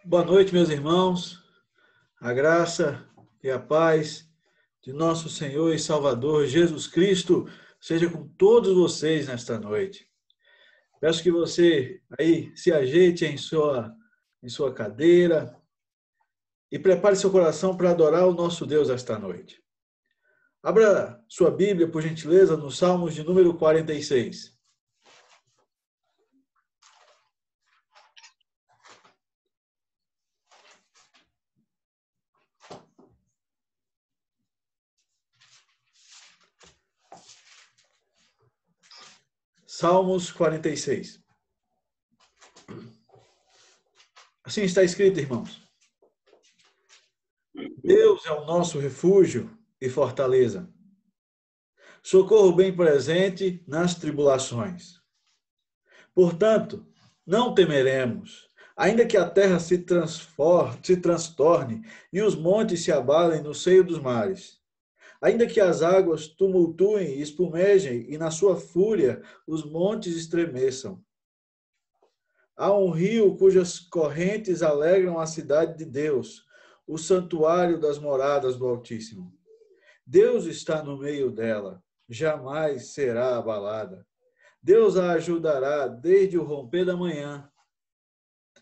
Boa noite, meus irmãos. A graça e a paz de nosso Senhor e Salvador Jesus Cristo seja com todos vocês nesta noite. Peço que você aí se ajeite em sua cadeira e prepare seu coração para adorar o nosso Deus esta noite. Abra sua Bíblia, por gentileza, no Salmos de número 46. Salmos 46. Assim está escrito, irmãos. Deus é o nosso refúgio e fortaleza, socorro bem presente nas tribulações. Portanto, não temeremos, ainda que a terra se transtorne e os montes se abalem no seio dos mares. Ainda que as águas tumultuem e espumejem e na sua fúria os montes estremeçam. Há um rio cujas correntes alegram a cidade de Deus, o santuário das moradas do Altíssimo. Deus está no meio dela, jamais será abalada. Deus a ajudará desde o romper da manhã.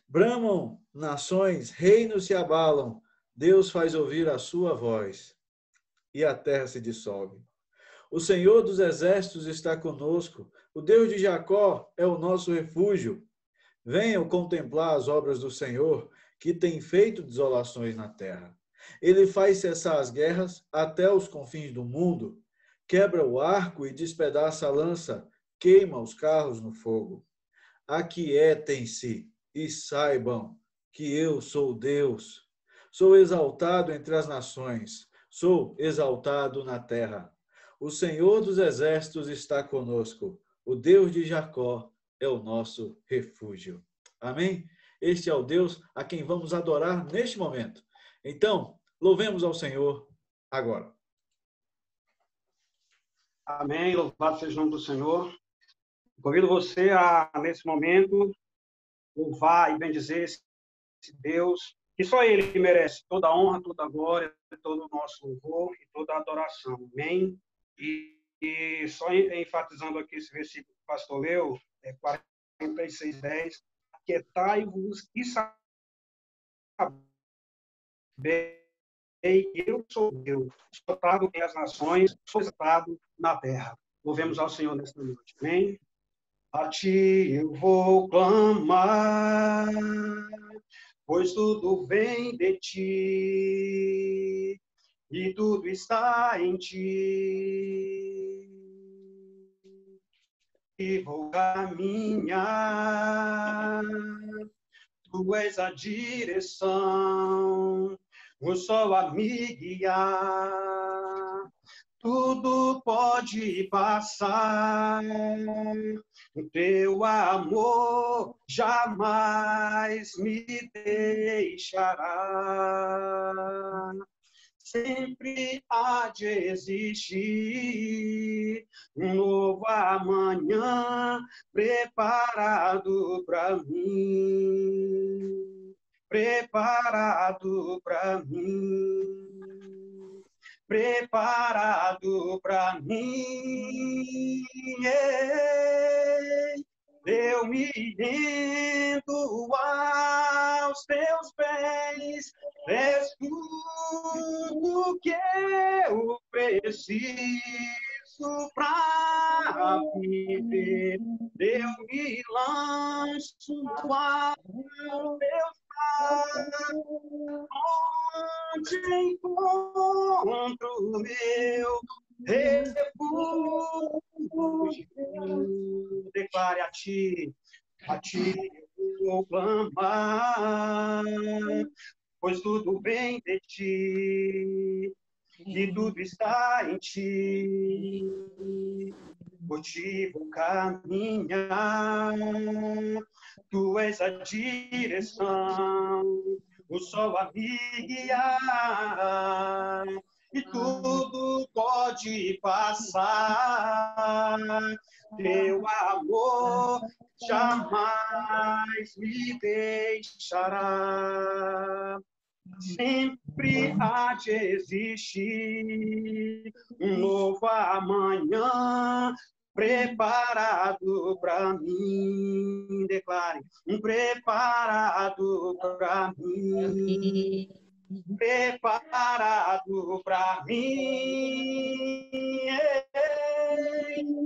Bramam nações, reinos se abalam. Deus faz ouvir a sua voz e a terra se dissolve. O Senhor dos exércitos está conosco. O Deus de Jacó é o nosso refúgio. Venham contemplar as obras do Senhor, que tem feito desolações na terra. Ele faz cessar as guerras até os confins do mundo. Quebra o arco e despedaça a lança. Queima os carros no fogo. Aquietem-se e saibam que eu sou Deus. Sou exaltado entre as nações, sou exaltado na terra. O Senhor dos exércitos está conosco. O Deus de Jacó é o nosso refúgio. Amém? Este é o Deus a quem vamos adorar neste momento. Então, louvemos ao Senhor agora. Amém. Louvado seja o nome do Senhor. Convido você a, nesse momento, louvar e bendizer esse Deus, que só Ele merece toda a honra, toda a glória, todo o nosso louvor e toda a adoração. Amém? E só enfatizando aqui esse versículo que o pastor leu, 46:10, aquietai-vos e sabei que eu sou Deus, exaltado em as nações, sou exaltado na terra. Louvemos ao Senhor nesta noite. Amém? A ti eu vou clamar, pois tudo vem de ti e tudo está em ti. E vou caminhar, tu és a direção, o sol a me guiar. Tudo pode passar, o teu amor jamais me deixará. Sempre há de existir um novo amanhã preparado para mim. Preparado para mim. Preparado para mim. Eu me rendo aos teus pés, és tudo que eu preciso para viver. Eu me lanço aos teus pés, onde encontro o meu refúgio. Declare a ti eu vou clamar, pois tudo vem de ti, e tudo está em ti. Por ti vou caminhar, tu és a direção, o sol a me guiar, e tudo pode passar. Teu amor jamais me deixará. Sempre há de existir um novo amanhã preparado para mim. Declare, preparado para mim. Preparado para mim.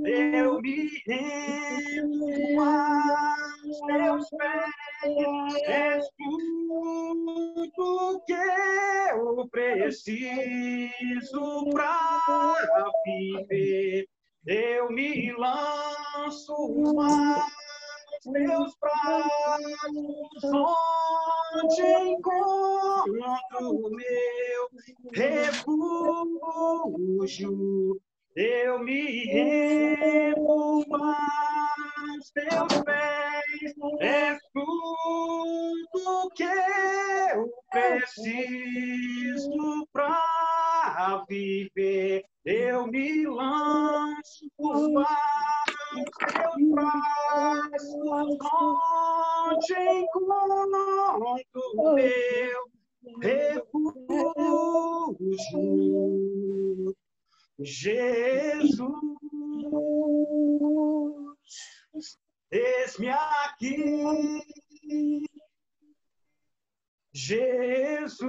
Eu me rendo aos teus pés, és tudo que eu preciso para viver. Eu me lanço aos teus braços, onde encontro o meu refúgio. Eu me rendo aos teus pés, és tudo que eu preciso para viver. Eu me lanço aos teus braços, onde encontro o meu refúgio. Jesus, eis-me aqui. Jesus,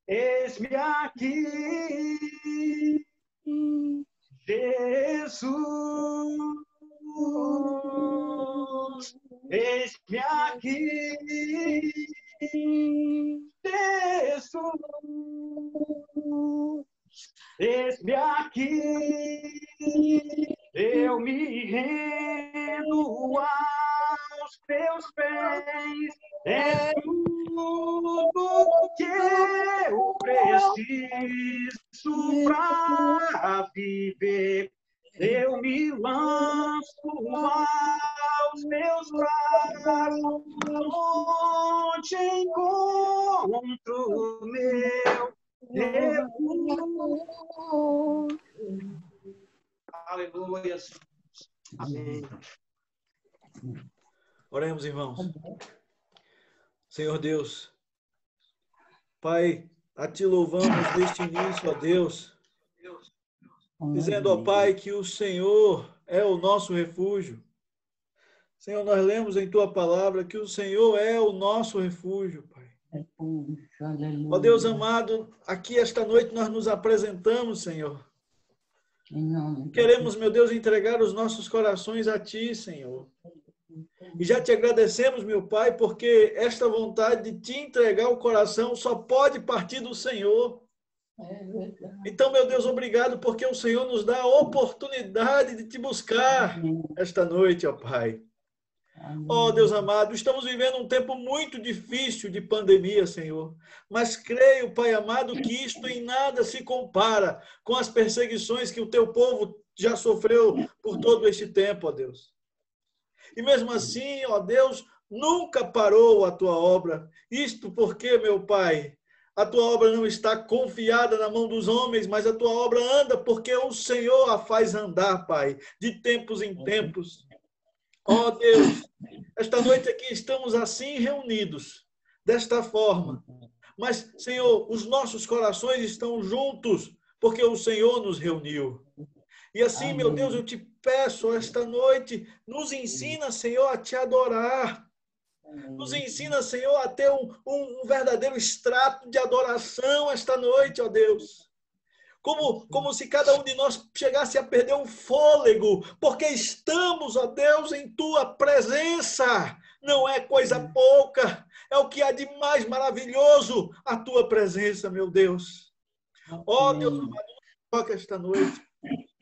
eis-me aqui. Jesus, eis-me aqui. Jesus, eis-me aqui. Eu me rendo aos teus pés. É tudo que eu preciso para viver. Eu me lanço aos meus braços, onde encontro o meu refúgio. Aleluia. Amém. Oremos, irmãos. Senhor Deus, Pai, a Ti louvamos neste início, ó Deus, dizendo, ó Pai, que o Senhor é o nosso refúgio. Senhor, nós lemos em Tua palavra que o Senhor é o nosso refúgio, Pai. Ó Deus amado, aqui esta noite nós nos apresentamos, Senhor. Queremos, meu Deus, entregar os nossos corações a Ti, Senhor. E já Te agradecemos, meu Pai, porque esta vontade de Te entregar o coração só pode partir do Senhor. Então, meu Deus, obrigado, porque o Senhor nos dá a oportunidade de Te buscar esta noite, ó Pai. Ó Deus amado, estamos vivendo um tempo muito difícil de pandemia, Senhor. Mas creio, Pai amado, que isto em nada se compara com as perseguições que o Teu povo já sofreu por todo este tempo, ó Deus. E mesmo assim, ó Deus, nunca parou a Tua obra. Isto porque, meu Pai, a Tua obra não está confiada na mão dos homens, mas a Tua obra anda porque o Senhor a faz andar, Pai, de tempos em tempos. Ó Deus, esta noite aqui estamos assim reunidos, desta forma. Mas, Senhor, os nossos corações estão juntos, porque o Senhor nos reuniu. E assim, meu Deus, eu Te peço esta noite, nos ensina, Senhor, a Te adorar. Nos ensina, Senhor, a ter um verdadeiro extrato de adoração esta noite, ó Deus. Como se cada um de nós chegasse a perder o fôlego, porque estamos, ó Deus, em Tua presença. Não é coisa pouca, é o que há de mais maravilhoso, a Tua presença, meu Deus. Ó Deus, nos toca esta noite,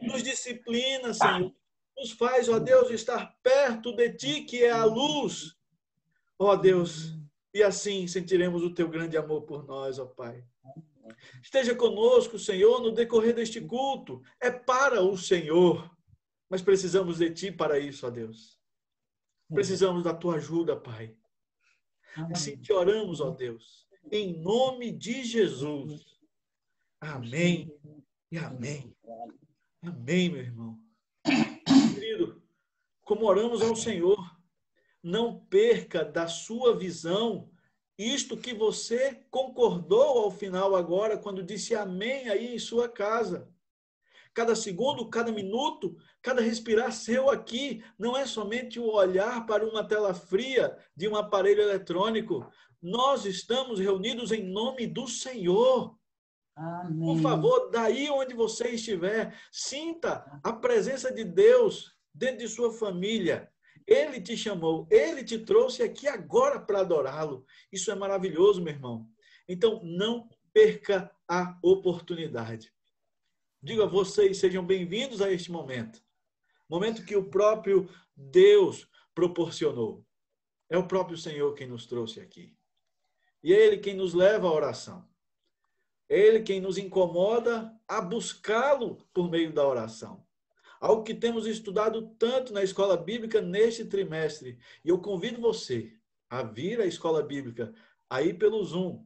nos disciplina, Senhor, nos faz, ó Deus, estar perto de Ti, que é a luz. Ó Deus, e assim sentiremos o Teu grande amor por nós, ó Pai. Esteja conosco, Senhor, no decorrer deste culto. É para o Senhor, mas precisamos de Ti para isso, ó Deus. Precisamos da Tua ajuda, Pai. Assim te oramos, ó Deus, em nome de Jesus. Amém e amém. Amém, meu irmão. querido, como oramos ao Senhor, não perca da sua visão isto que você concordou ao final agora, quando disse amém aí em sua casa. Cada segundo, cada minuto, cada respirar seu aqui, não é somente o olhar para uma tela fria de um aparelho eletrônico. Nós estamos reunidos em nome do Senhor. Amém. Por favor, daí onde você estiver, sinta a presença de Deus dentro de sua família. Ele te chamou, ele te trouxe aqui agora para adorá-lo. Isso é maravilhoso, meu irmão. Então, não perca a oportunidade. Digo a vocês, sejam bem-vindos a este momento. Momento que o próprio Deus proporcionou. É o próprio Senhor quem nos trouxe aqui. E é Ele quem nos leva à oração. É Ele quem nos incomoda a buscá-lo por meio da oração. Algo que temos estudado tanto na escola bíblica neste trimestre. E eu convido você a vir à escola bíblica aí pelo Zoom,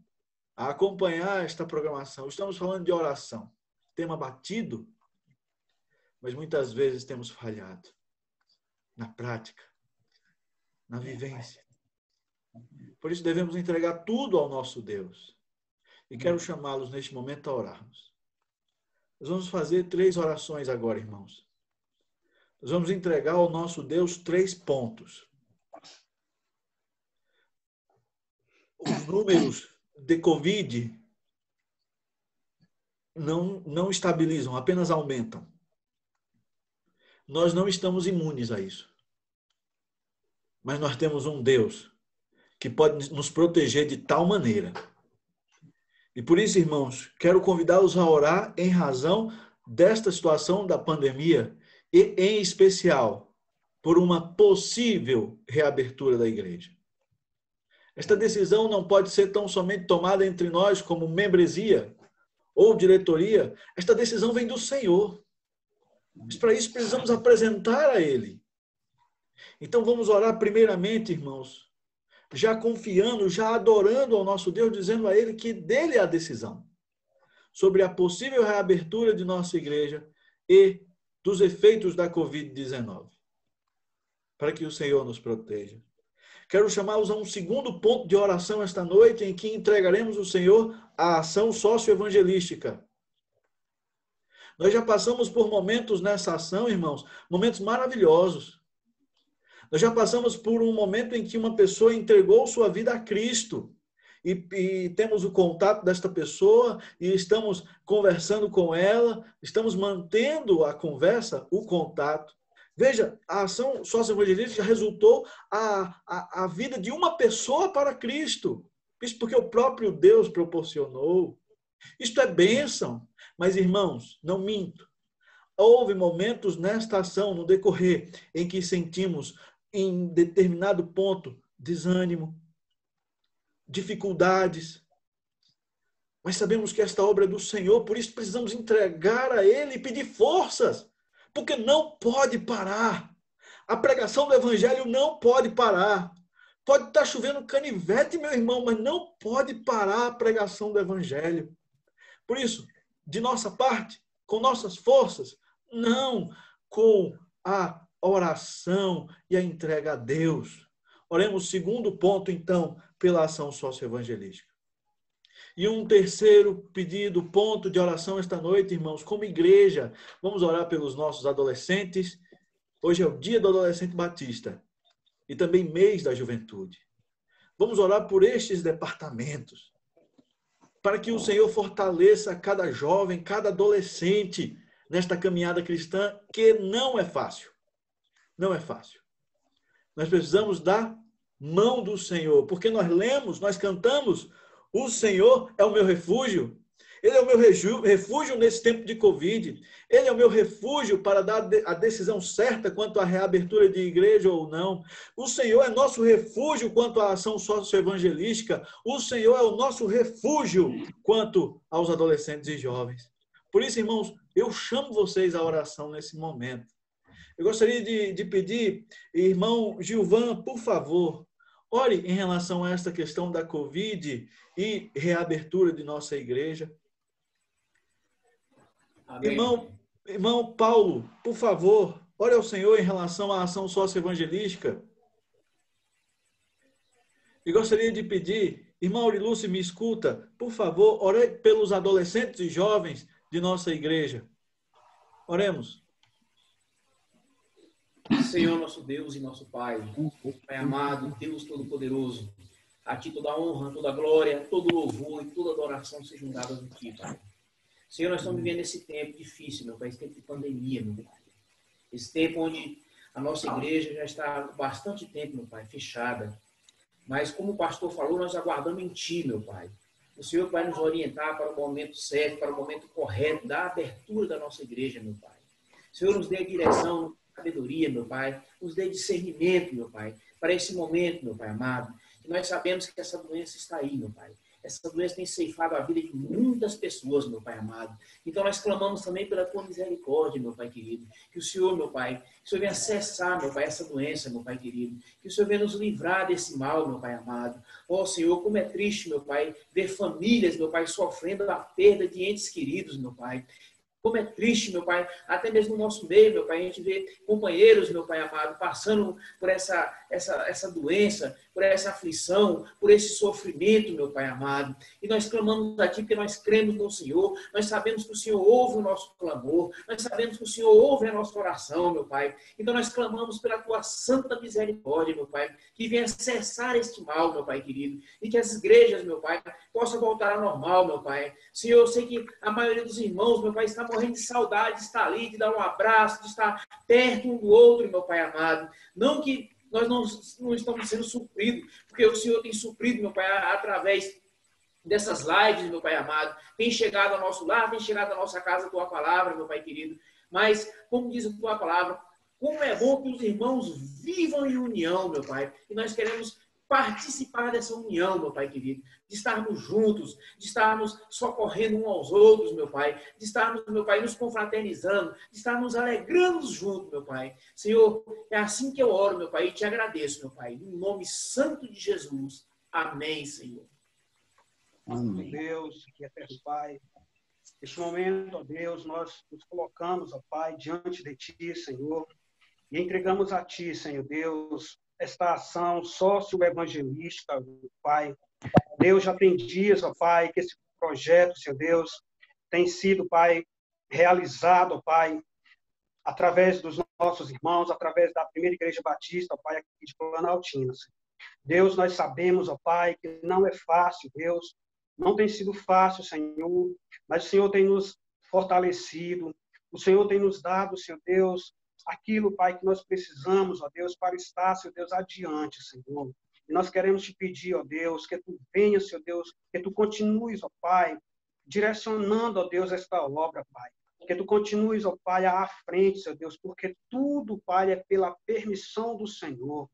a acompanhar esta programação. Estamos falando de oração. Tema batido, mas muitas vezes temos falhado na prática, na vivência. Por isso devemos entregar tudo ao nosso Deus. E quero chamá-los neste momento a orarmos. Nós vamos fazer 3 orações agora, irmãos. Nós vamos entregar ao nosso Deus 3 pontos. Os números de Covid não estabilizam, apenas aumentam. Nós não estamos imunes a isso. Mas nós temos um Deus que pode nos proteger de tal maneira. E por isso, irmãos, quero convidá-los a orar em razão desta situação da pandemia e, em especial, por uma possível reabertura da igreja. Esta decisão não pode ser tão somente tomada entre nós como membresia ou diretoria. Esta decisão vem do Senhor. Mas para isso precisamos apresentar a Ele. Então vamos orar primeiramente, irmãos, já confiando, já adorando ao nosso Deus, dizendo a Ele que dele é a decisão sobre a possível reabertura de nossa igreja e dos efeitos da Covid-19. Para que o Senhor nos proteja. Quero chamá-los a um segundo ponto de oração esta noite, em que entregaremos ao Senhor a ação socioevangelística. Nós já passamos por momentos nessa ação, irmãos, momentos maravilhosos. Nós já passamos por um momento em que uma pessoa entregou sua vida a Cristo. E temos o contato desta pessoa e estamos conversando com ela, estamos mantendo a conversa, o contato. Veja, a ação socioevangelística resultou a vida de uma pessoa para Cristo. Isso porque o próprio Deus proporcionou. Isto é bênção. Mas, irmãos, não minto. Houve momentos nesta ação, no decorrer, em que sentimos, em determinado ponto, desânimo, dificuldades. Mas sabemos que esta obra é do Senhor, por isso precisamos entregar a Ele e pedir forças, porque não pode parar. A pregação do Evangelho não pode parar. Pode estar chovendo canivete, meu irmão, mas não pode parar a pregação do Evangelho. Por isso, de nossa parte, com nossas forças, não com a oração e a entrega a Deus. Oremos segundo ponto, então, pela ação socioevangelística. E um terceiro pedido, ponto de oração esta noite, irmãos, como igreja, vamos orar pelos nossos adolescentes. Hoje é o dia do adolescente batista e também mês da juventude. Vamos orar por estes departamentos, para que o Senhor fortaleça cada jovem, cada adolescente nesta caminhada cristã, que não é fácil. Não é fácil. Nós precisamos da mão do Senhor, porque nós lemos, nós cantamos, o Senhor é o meu refúgio. Ele é o meu refúgio nesse tempo de Covid. Ele é o meu refúgio para dar a decisão certa quanto à reabertura de igreja ou não. O Senhor é nosso refúgio quanto à ação socioevangelística. O Senhor é o nosso refúgio quanto aos adolescentes e jovens. Por isso, irmãos, eu chamo vocês à oração nesse momento. Eu gostaria de pedir, irmão Gilvan, por favor, ore em relação a esta questão da Covid e reabertura de nossa igreja. Amém. Irmão Paulo, por favor, Ore ao Senhor em relação à ação socioevangelística. E gostaria de pedir, irmão Aurilúcio, me escuta, por favor, ore pelos adolescentes e jovens de nossa igreja. Oremos. Senhor, nosso Deus e nosso Pai, Pai amado, Deus Todo-Poderoso, a Ti toda a honra, toda a glória, todo o louvor e toda adoração sejam dadas a Ti, Pai. Senhor, nós estamos vivendo esse tempo difícil, meu Pai, esse tempo de pandemia, meu Pai. Esse tempo onde a nossa igreja já está há bastante tempo, meu Pai, fechada. Mas como o pastor falou, nós aguardamos em Ti, meu Pai. O Senhor vai nos orientar para o momento certo, para o momento correto da abertura da nossa igreja, meu Pai. O Senhor nos dê direção, sabedoria, meu Pai, nos dê discernimento, meu Pai, para esse momento, meu Pai amado. E nós sabemos que essa doença está aí, meu Pai. Essa doença tem ceifado a vida de muitas pessoas, meu Pai amado. Então nós clamamos também pela Tua misericórdia, meu Pai querido. Que o Senhor, meu Pai, que o Senhor venha cessar, meu Pai, essa doença, meu Pai querido. Que o Senhor venha nos livrar desse mal, meu Pai amado. Ó Senhor, como é triste, meu Pai, ver famílias, meu Pai, sofrendo a perda de entes queridos, meu Pai. Como é triste, meu Pai, até mesmo no nosso meio, meu Pai, a gente vê companheiros, meu Pai amado, passando por essa doença, por essa aflição, por esse sofrimento, meu Pai amado. E nós clamamos a Ti porque nós cremos no Senhor, nós sabemos que o Senhor ouve o nosso clamor, nós sabemos que o Senhor ouve a nossa oração, meu Pai. Então nós clamamos pela Tua santa misericórdia, meu Pai, que venha cessar este mal, meu Pai querido, e que as igrejas, meu Pai, possam voltar ao normal, meu Pai. Senhor, eu sei que a maioria dos irmãos, meu Pai, está morrendo de saudade de estar ali, de dar um abraço, de estar perto um do outro, meu Pai amado. Não que nós não estamos sendo supridos, porque o Senhor tem suprido, meu Pai, através dessas lives, meu Pai amado. Tem chegado ao nosso lar, tem chegado à nossa casa a Tua palavra, meu Pai querido. Mas, como diz a Tua palavra, como é bom que os irmãos vivam em união, meu Pai. E nós queremos participar dessa união, meu Pai querido, de estarmos juntos, de estarmos socorrendo uns aos outros, meu Pai, de estarmos, meu Pai, nos confraternizando, de estarmos alegrando juntos, meu Pai. Senhor, é assim que eu oro, meu Pai, e te agradeço, meu Pai, em nome santo de Jesus. Amém, Senhor. Amém. Deus, que eterno Pai, neste momento, ó Deus, nós nos colocamos, ó Pai, diante de Ti, Senhor, e entregamos a Ti, Senhor Deus, esta ação socioevangelística, Pai. Deus, já tem dias, ó Pai, que esse projeto, Senhor Deus, tem sido, Pai, realizado, ó Pai, através dos nossos irmãos, através da Primeira Igreja Batista, ó Pai, aqui de Planaltina, Senhor. Deus, nós sabemos, ó Pai, que não é fácil, Deus, não tem sido fácil, Senhor, mas o Senhor tem nos fortalecido, o Senhor tem nos dado, Senhor Deus, aquilo, Pai, que nós precisamos, ó Deus, para estar, Senhor Deus, adiante, Senhor. E nós queremos te pedir, ó Deus, que Tu venha, Senhor Deus, que Tu continues, ó Pai, direcionando, ó Deus, esta obra, Pai. Que Tu continues, ó Pai, à frente, Senhor Deus, porque tudo, Pai, é pela permissão do Senhor.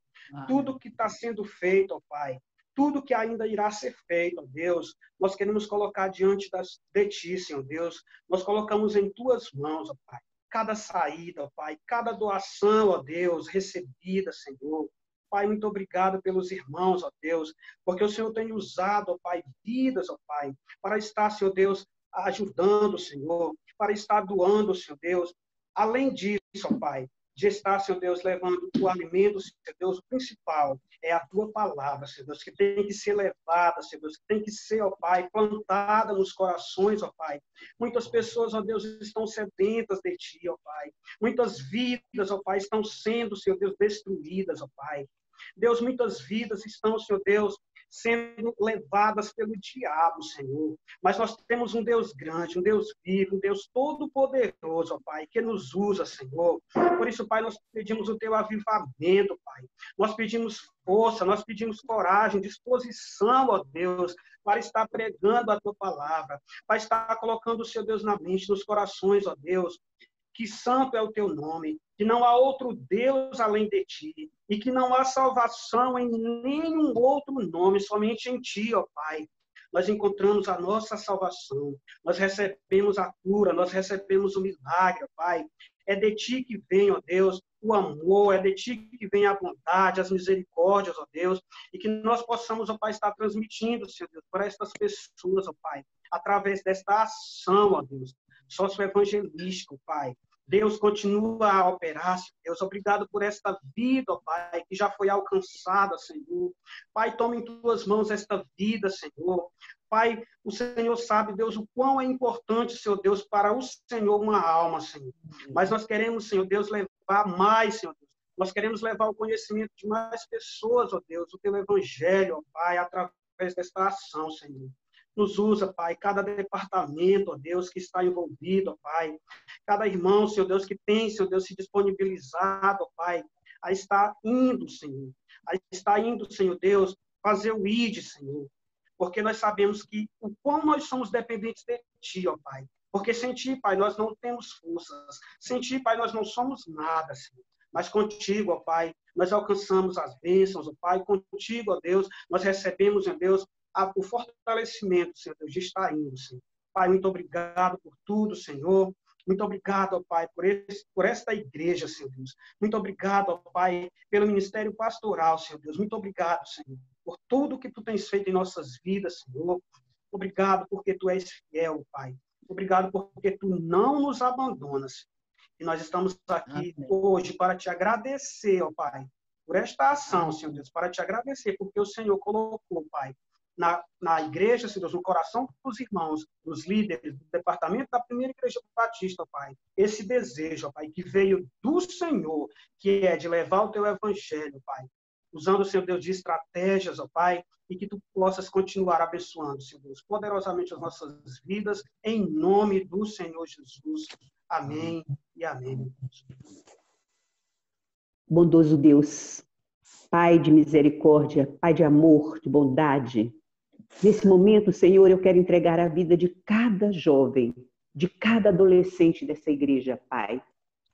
Tudo que está sendo feito, ó Pai, tudo que ainda irá ser feito, ó Deus, nós queremos colocar diante de Ti, Senhor Deus. Nós colocamos em Tuas mãos, ó Pai, cada saída, ó Pai, cada doação, ó Deus, recebida, Senhor. Pai, muito obrigado pelos irmãos, ó Deus, porque o Senhor tem usado, ó Pai, vidas, ó Pai, para estar, Senhor Deus, ajudando, Senhor, para estar doando, Senhor Deus. Além disso, ó Pai, de estar, Senhor Deus, levando o alimento, Senhor Deus, o principal é a Tua palavra, Senhor Deus, que tem que ser levada, Senhor Deus, que tem que ser, ó Pai, plantada nos corações, ó Pai. Muitas pessoas, ó Deus, estão sedentas de Ti, ó Pai. Muitas vidas, ó Pai, estão sendo, Senhor Deus, destruídas, ó Pai. Deus, muitas vidas estão, Senhor Deus, sendo levadas pelo diabo, Senhor. Mas nós temos um Deus grande, um Deus vivo, um Deus todo-poderoso, ó Pai, que nos usa, Senhor. Por isso, Pai, nós pedimos o Teu avivamento, Pai. Nós pedimos força, nós pedimos coragem, disposição, ó Deus, para estar pregando a Tua palavra, para estar colocando o Seu Deus na mente, nos corações, ó Deus, que santo é o Teu nome, que não há outro Deus além de Ti, e que não há salvação em nenhum outro nome, somente em Ti, ó Pai. Nós encontramos a nossa salvação, nós recebemos a cura, nós recebemos o milagre, ó Pai. É de Ti que vem, ó Deus, o amor, é de Ti que vem a bondade, as misericórdias, ó Deus, e que nós possamos, ó Pai, estar transmitindo, Senhor Deus, para estas pessoas, ó Pai, através desta ação, ó Deus, socioevangelística, Pai. Deus, continua a operar, Senhor Deus. Obrigado por esta vida, ó Pai, que já foi alcançada, Senhor. Pai, toma em tuas mãos esta vida, Senhor. Pai, o Senhor sabe, Deus, o quão é importante, Senhor Deus, para o Senhor uma alma, Senhor. Mas nós queremos, Senhor Deus, levar mais, Senhor Deus. Nós queremos levar o conhecimento de mais pessoas, ó Deus, o teu evangelho, ó Pai, através desta ação, Senhor. Nos usa, Pai, cada departamento, ó Deus, que está envolvido, ó Pai. Cada irmão, Senhor Deus, que tem, Senhor Deus, se disponibilizado, ó Pai, a estar indo, Senhor. A estar indo, Senhor Deus, fazer o ID, Senhor. Porque nós sabemos que o quão nós somos dependentes de Ti, ó Pai. Porque sem Ti, Pai, nós não temos forças. Sem Ti, Pai, nós não somos nada, Senhor. Mas contigo, ó Pai, nós alcançamos as bênçãos, ó Pai. Contigo, ó Deus, nós recebemos, ó Deus, o fortalecimento, Senhor Deus, de estar indo, Senhor. Pai, muito obrigado por tudo, Senhor. Muito obrigado, ó Pai, por esta igreja, Senhor Deus. Muito obrigado, ó Pai, pelo ministério pastoral, Senhor Deus. Muito obrigado, Senhor, por tudo que Tu tens feito em nossas vidas, Senhor. Obrigado porque Tu és fiel, Pai. Obrigado porque Tu não nos abandonas. E nós estamos aqui hoje para Te agradecer, ó Pai, por esta ação, Senhor Deus, para Te agradecer, porque o Senhor colocou, Pai, na igreja, Senhor Deus, no coração dos irmãos, dos líderes do departamento da primeira igreja batista, Pai, esse desejo, Pai, que veio do Senhor, que é de levar o Teu evangelho, Pai, usando, Senhor Deus, de estratégias, ó Pai, e que Tu possas continuar abençoando, Senhor Deus, poderosamente as nossas vidas, em nome do Senhor Jesus. Amém e amém. Bondoso Deus, Pai de misericórdia, Pai de amor, de bondade, nesse momento, Senhor, eu quero entregar a vida de cada jovem, de cada adolescente dessa igreja, Pai.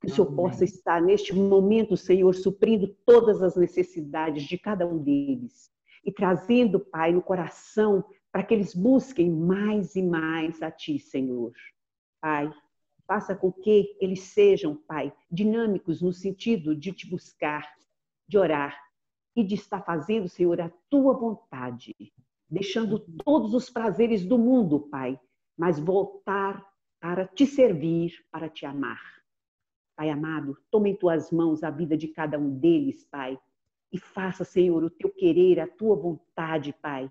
Que o Senhor possa estar neste momento, Senhor, suprindo todas as necessidades de cada um deles e trazendo, Pai, no coração para que eles busquem mais e mais a Ti, Senhor. Pai, faça com que eles sejam, Pai, dinâmicos no sentido de Te buscar, de orar e de estar fazendo, Senhor, a Tua vontade, deixando todos os prazeres do mundo, Pai, mas voltar para Te servir, para Te amar. Pai amado, toma em Tuas mãos a vida de cada um deles, Pai, e faça, Senhor, o Teu querer, a Tua vontade, Pai.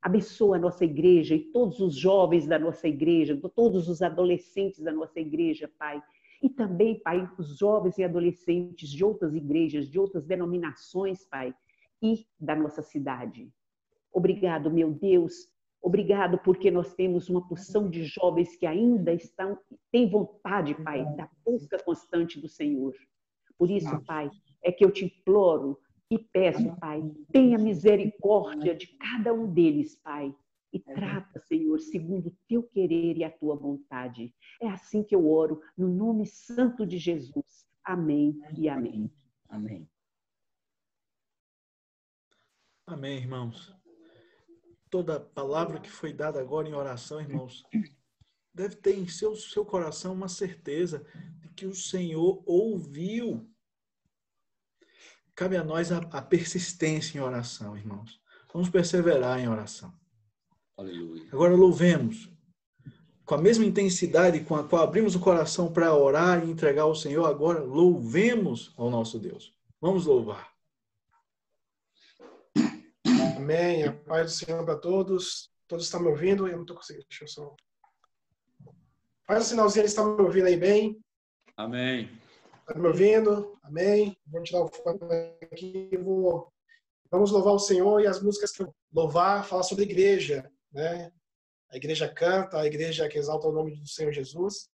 Abençoa a nossa igreja e todos os jovens da nossa igreja, todos os adolescentes da nossa igreja, Pai. E também, Pai, os jovens e adolescentes de outras igrejas, de outras denominações, Pai, e da nossa cidade. Obrigado, meu Deus. Obrigado porque nós temos uma porção de jovens que ainda têm vontade, Pai, da busca constante do Senhor. Por isso, Pai, é que eu te imploro e peço, Pai, tenha misericórdia de cada um deles, Pai, e trata, Senhor, segundo o Teu querer e a Tua vontade. É assim que eu oro, no nome santo de Jesus. Amém e amém. Amém. Amém, irmãos. Toda palavra que foi dada agora em oração, irmãos, deve ter em seu coração uma certeza de que o Senhor ouviu. Cabe a nós a persistência em oração, irmãos. Vamos perseverar em oração. Aleluia. Agora louvemos. Com a mesma intensidade com a qual abrimos o coração para orar e entregar ao Senhor, agora louvemos ao nosso Deus. Vamos louvar. Amém. A paz do Senhor para todos. Todos estão me ouvindo? Eu não estou conseguindo. Deixa eu só... Faz um sinalzinho, eles estão me ouvindo aí bem? Amém. Está me ouvindo? Amém. Vou tirar o fone aqui. Vamos louvar o Senhor e as músicas que eu louvar, falar sobre a igreja, né? A igreja canta, a igreja que exalta o nome do Senhor Jesus.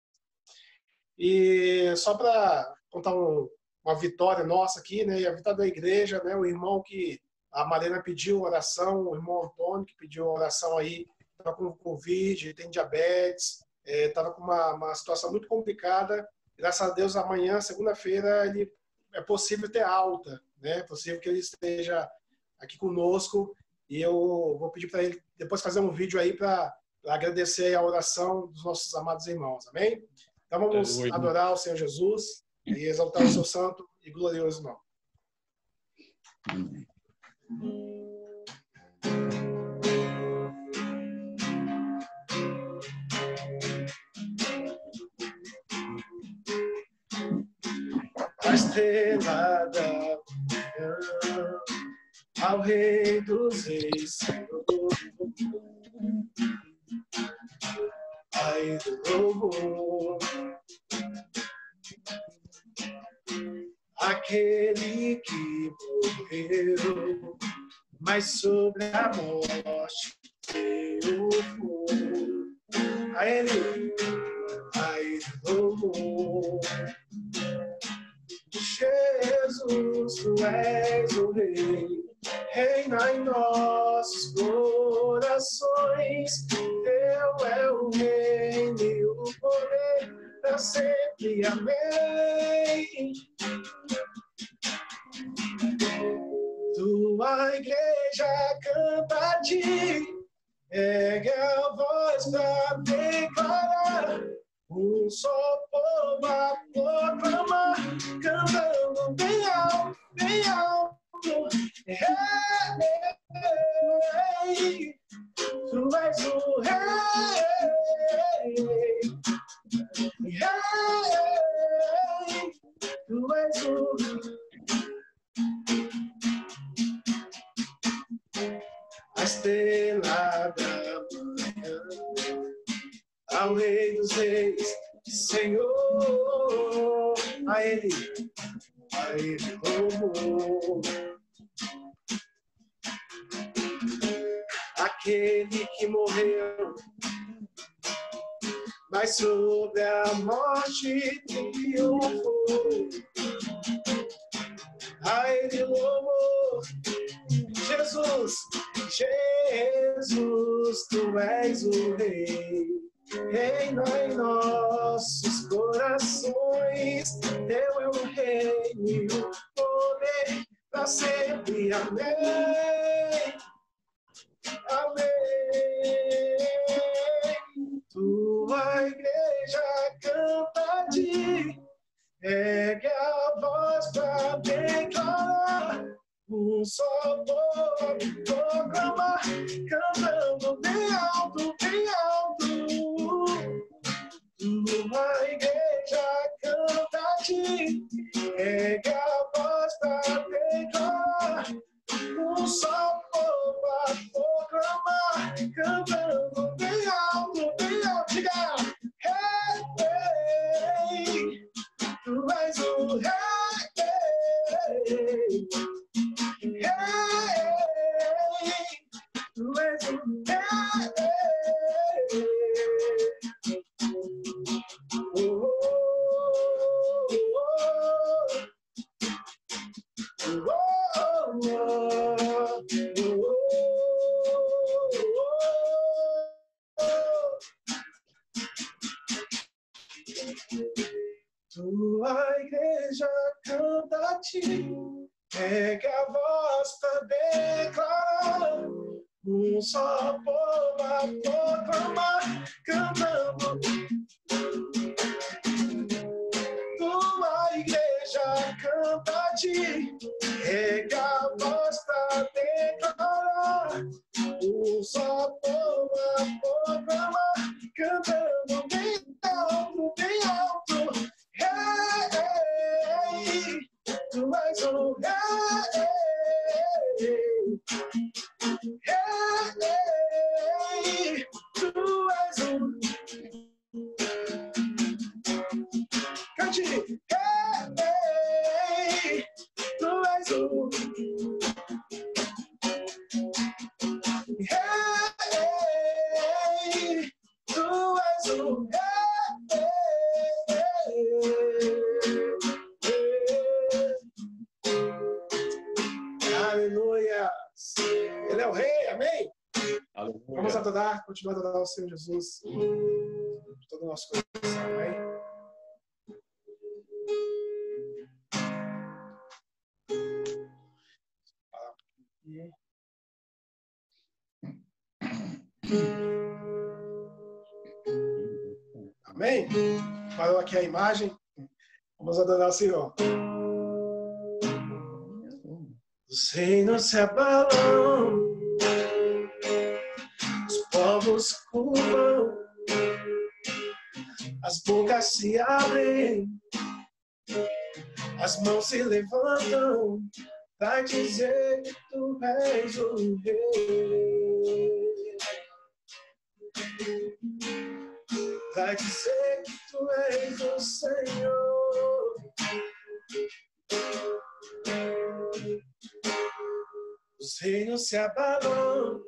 E só para contar uma vitória nossa aqui, né? E a vitória da igreja, né? O irmão que a Marina pediu oração, o irmão Antônio que pediu oração aí, estava com Covid, tem diabetes, estava com uma situação muito complicada. Graças a Deus, amanhã, segunda-feira, ele é possível ter alta, né? É possível que ele esteja aqui conosco e eu vou pedir para ele depois fazer um vídeo aí para agradecer a oração dos nossos amados irmãos, amém? Então vamos adorar o Senhor Jesus e exaltar o seu santo e glorioso nome. Amém. a estrela da manhã, ao Rei dos Reis, Senhor, Pai do louvor, aquele que morreu, mas sobre a morte triunfou. A Ele, Pai do louvor, Jesus, Tu és o Rei, reina em nossos corações. Teu é o reino e o poder para sempre. Amém. Tua igreja canta a Ti, ergue a voz para declarar. Um só povo a proclamar, cantando bem alto, bem alto. Rei, Tu és o Rei. Rei, Tu és o Rei. A estrela da manhã, ao Rei dos Reis, Senhor, a Ele louvor. Aquele que morreu, mas sobre a morte triunfou. A Ele louvor. Jesus, Jesus, Tu és o Rei, reina em nossos corações. Teu é o reino e o poder para sempre. Amém. Amém. Tua igreja canta a Ti, ergue a voz para declarar. Um só povo proclamar, cantando bem alto, bem alto. Tua igreja canta a Ti, ergue a voz para declarar. Um só povo a proclamar, cantando bem alto, bem alto. Diga, Rei, Tu és o Rei. Tu és o Tua igreja canta a Ti, ergue a voz para declarar. Um só povo a proclamar, cantando. Tua igreja canta a Ti, ergue a voz para declarar. Um só povo a proclamar, cantando bem alto, bem alto. Rei, Tu és o Rei. Rei, Tu és o cante. Rei, Tu és o Rei, Tu és o Aleluia. Ele é o Rei, amém? Aleluia. Vamos adorar, continuar a adorar o Senhor Jesus de todo o nosso coração, amém? Amém? Parou aqui a imagem. Vamos adorar o Senhor. Os reinos se abalam, os povos curvam, as bocas se abrem, As mãos se levantam para dizer que tu és o rei. Para dizer que tu és o Senhor. Os reinos se abalam,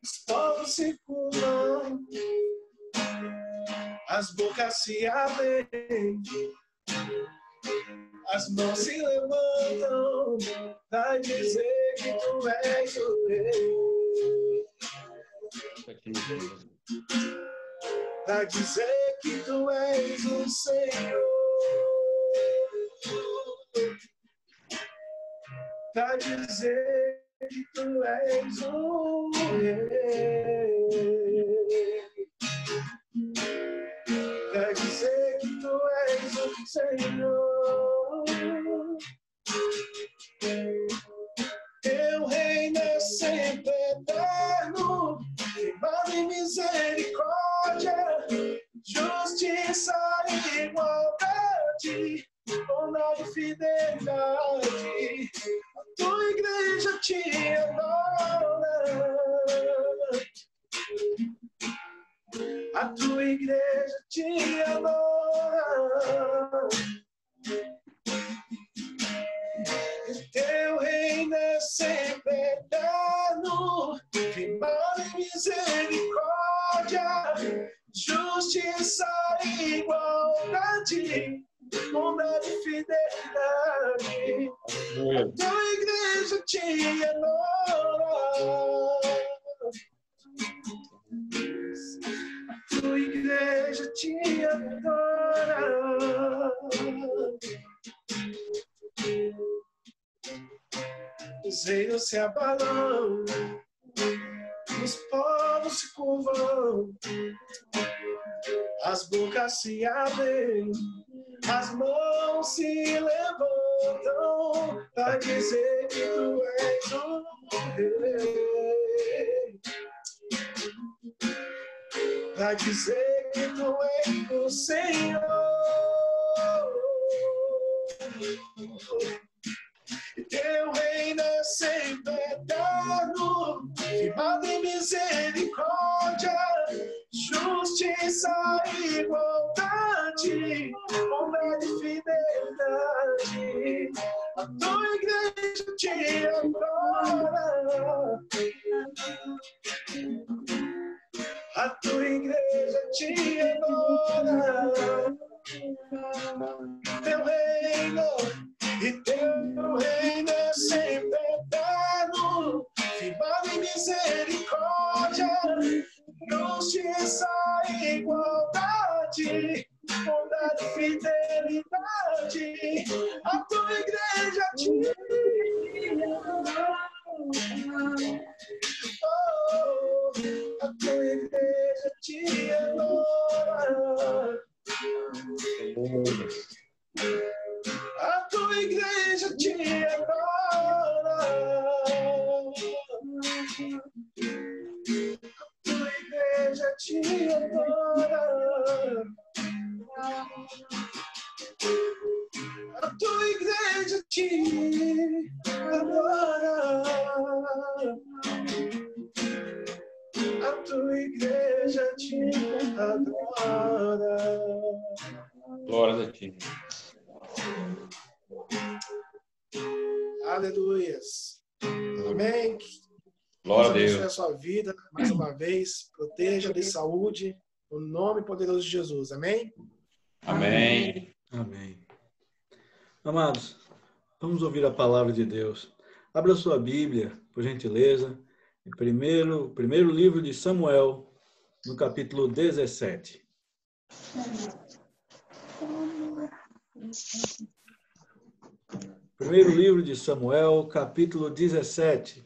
os povos circulam, as bocas se abrem, as mãos se levantam para dizer que tu és o rei. Para dizer que tu és o Senhor. Para dizer que tu és o rei. Para dizer que tu és o Senhor. Teu reino é sempre eterno, firmado em misericórdia, justiça e igualdade, bondade e fidelidade. A tua igreja te adora. A tua igreja te adora. Teu reino é sempre eterno, firmado em misericórdia, justiça e igualdade, bondade e fidelidade. A tua igreja te adora. A tua igreja te adora. Os reinos se abalam, os povos se curvam, as bocas se abrem, as mãos se levantam para dizer que tu és o rei. Para dizer que tu és o Senhor. Teu reino é sempre eterno, firmado em misericórdia, justiça e igualdade, bondade e fidelidade. A tua igreja te adora. A tua igreja te adora. Teu reino e teu reino é sempre eterno, firmado em misericórdia, justiça e igualdade, bondade e fidelidade. A tua igreja te adora. Oh, a tua igreja te adora. A tua igreja te adora. A tua igreja te adora. A tua igreja te adora. A tua igreja te adora. Glória a ti. Aleluias. Amém. Glória a Deus abençoe Deus. a sua vida mais uma vez. Proteja, dê saúde. No nome poderoso de Jesus. Amém? Amém. Amém. Amados, vamos ouvir a palavra de Deus. Abra sua Bíblia, por gentileza, em primeiro livro de Samuel, no capítulo 17. Primeiro livro de Samuel, capítulo 17.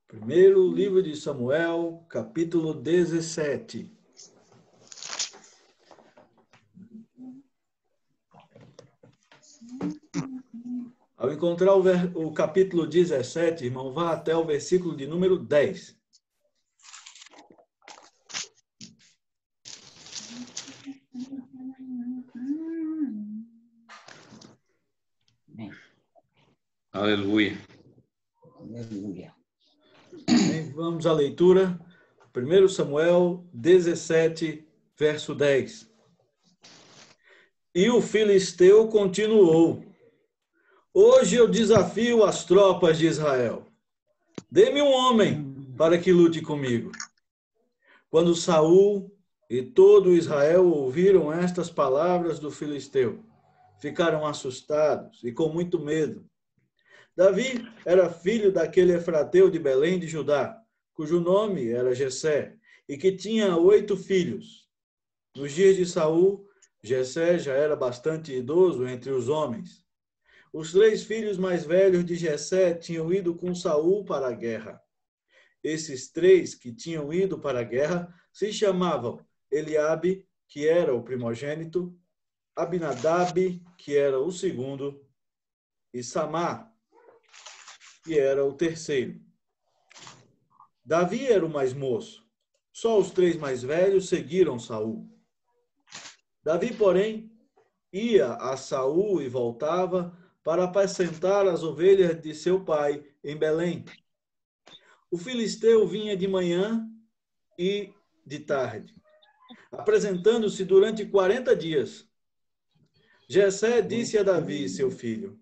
Primeiro livro de Samuel, capítulo 17. Ao encontrar o capítulo 17, irmão, vá até o versículo de número 10. Aleluia. Aleluia. Vamos à leitura. 1 Samuel 17, verso 10. E o filisteu continuou: hoje eu desafio as tropas de Israel. Dê-me um homem para que lute comigo. Quando Saul e todo Israel ouviram estas palavras do filisteu, ficaram assustados e com muito medo. Davi era filho daquele efrateu de Belém de Judá, cujo nome era Jessé, e que tinha 8 filhos. Nos dias de Saul, Jessé já era bastante idoso entre os homens. Os 3 filhos mais velhos de Jessé tinham ido com Saul para a guerra. Esses 3 que tinham ido para a guerra se chamavam Eliabe, que era o primogênito, Abinadab, que era o segundo, e Samá, que era o terceiro. Davi era o mais moço. Só os 3 mais velhos seguiram Saul. Davi, porém, ia a Saul e voltava para apacentar as ovelhas de seu pai em Belém. O filisteu vinha de manhã e de tarde, apresentando-se durante 40 dias. Jessé disse a Davi, seu filho: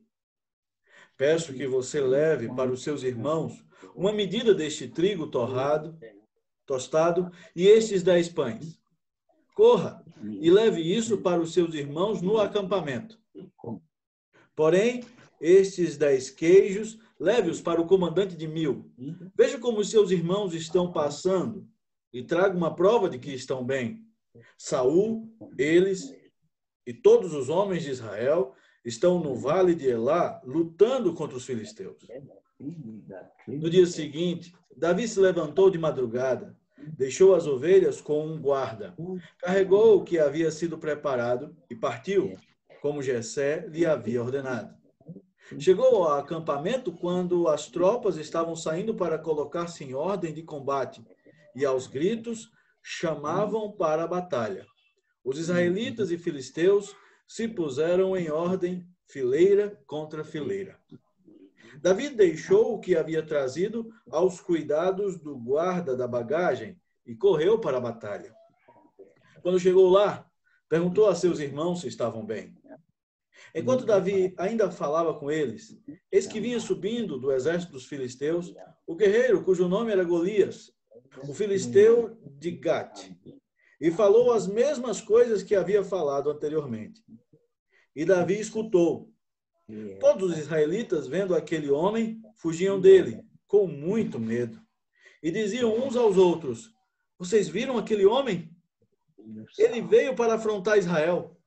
peço que você leve para os seus irmãos uma medida deste trigo tostado, e estes 10 pães. Corra e leve isso para os seus irmãos no acampamento. Porém, estes 10 queijos, leve-os para o comandante de 1000. Veja como os seus irmãos estão passando e traga uma prova de que estão bem. Saul, eles e todos os homens de Israel estão no vale de Elá, lutando contra os filisteus. No dia seguinte, Davi se levantou de madrugada, deixou as ovelhas com um guarda, carregou o que havia sido preparado e partiu, como Jessé lhe havia ordenado. Chegou ao acampamento quando as tropas estavam saindo para colocar-se em ordem de combate, e aos gritos chamavam para a batalha. Os israelitas e filisteus se puseram em ordem, fileira contra fileira. Davi deixou o que havia trazido aos cuidados do guarda da bagagem e correu para a batalha. Quando chegou lá, perguntou a seus irmãos se estavam bem. Enquanto Davi ainda falava com eles, eis que vinha subindo do exército dos filisteus o guerreiro cujo nome era Golias, o filisteu de Gate, e falou as mesmas coisas que havia falado anteriormente. E Davi escutou. Todos os israelitas, vendo aquele homem, fugiam dele, com muito medo. E diziam uns aos outros: vocês viram aquele homem? Ele veio para afrontar Israel.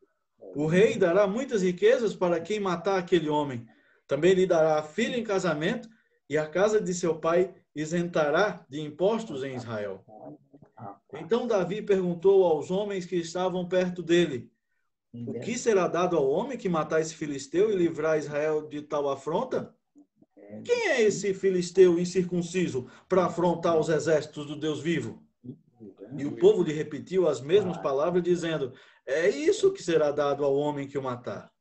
O rei dará muitas riquezas para quem matar aquele homem. Também lhe dará a filha em casamento, e a casa de seu pai isentará de impostos em Israel. Então Davi perguntou aos homens que estavam perto dele: o que será dado ao homem que matar esse filisteu e livrar Israel de tal afronta? Quem é esse filisteu incircunciso para afrontar os exércitos do Deus vivo? E o povo lhe repetiu as mesmas palavras, dizendo: é isso que será dado ao homem que o matar.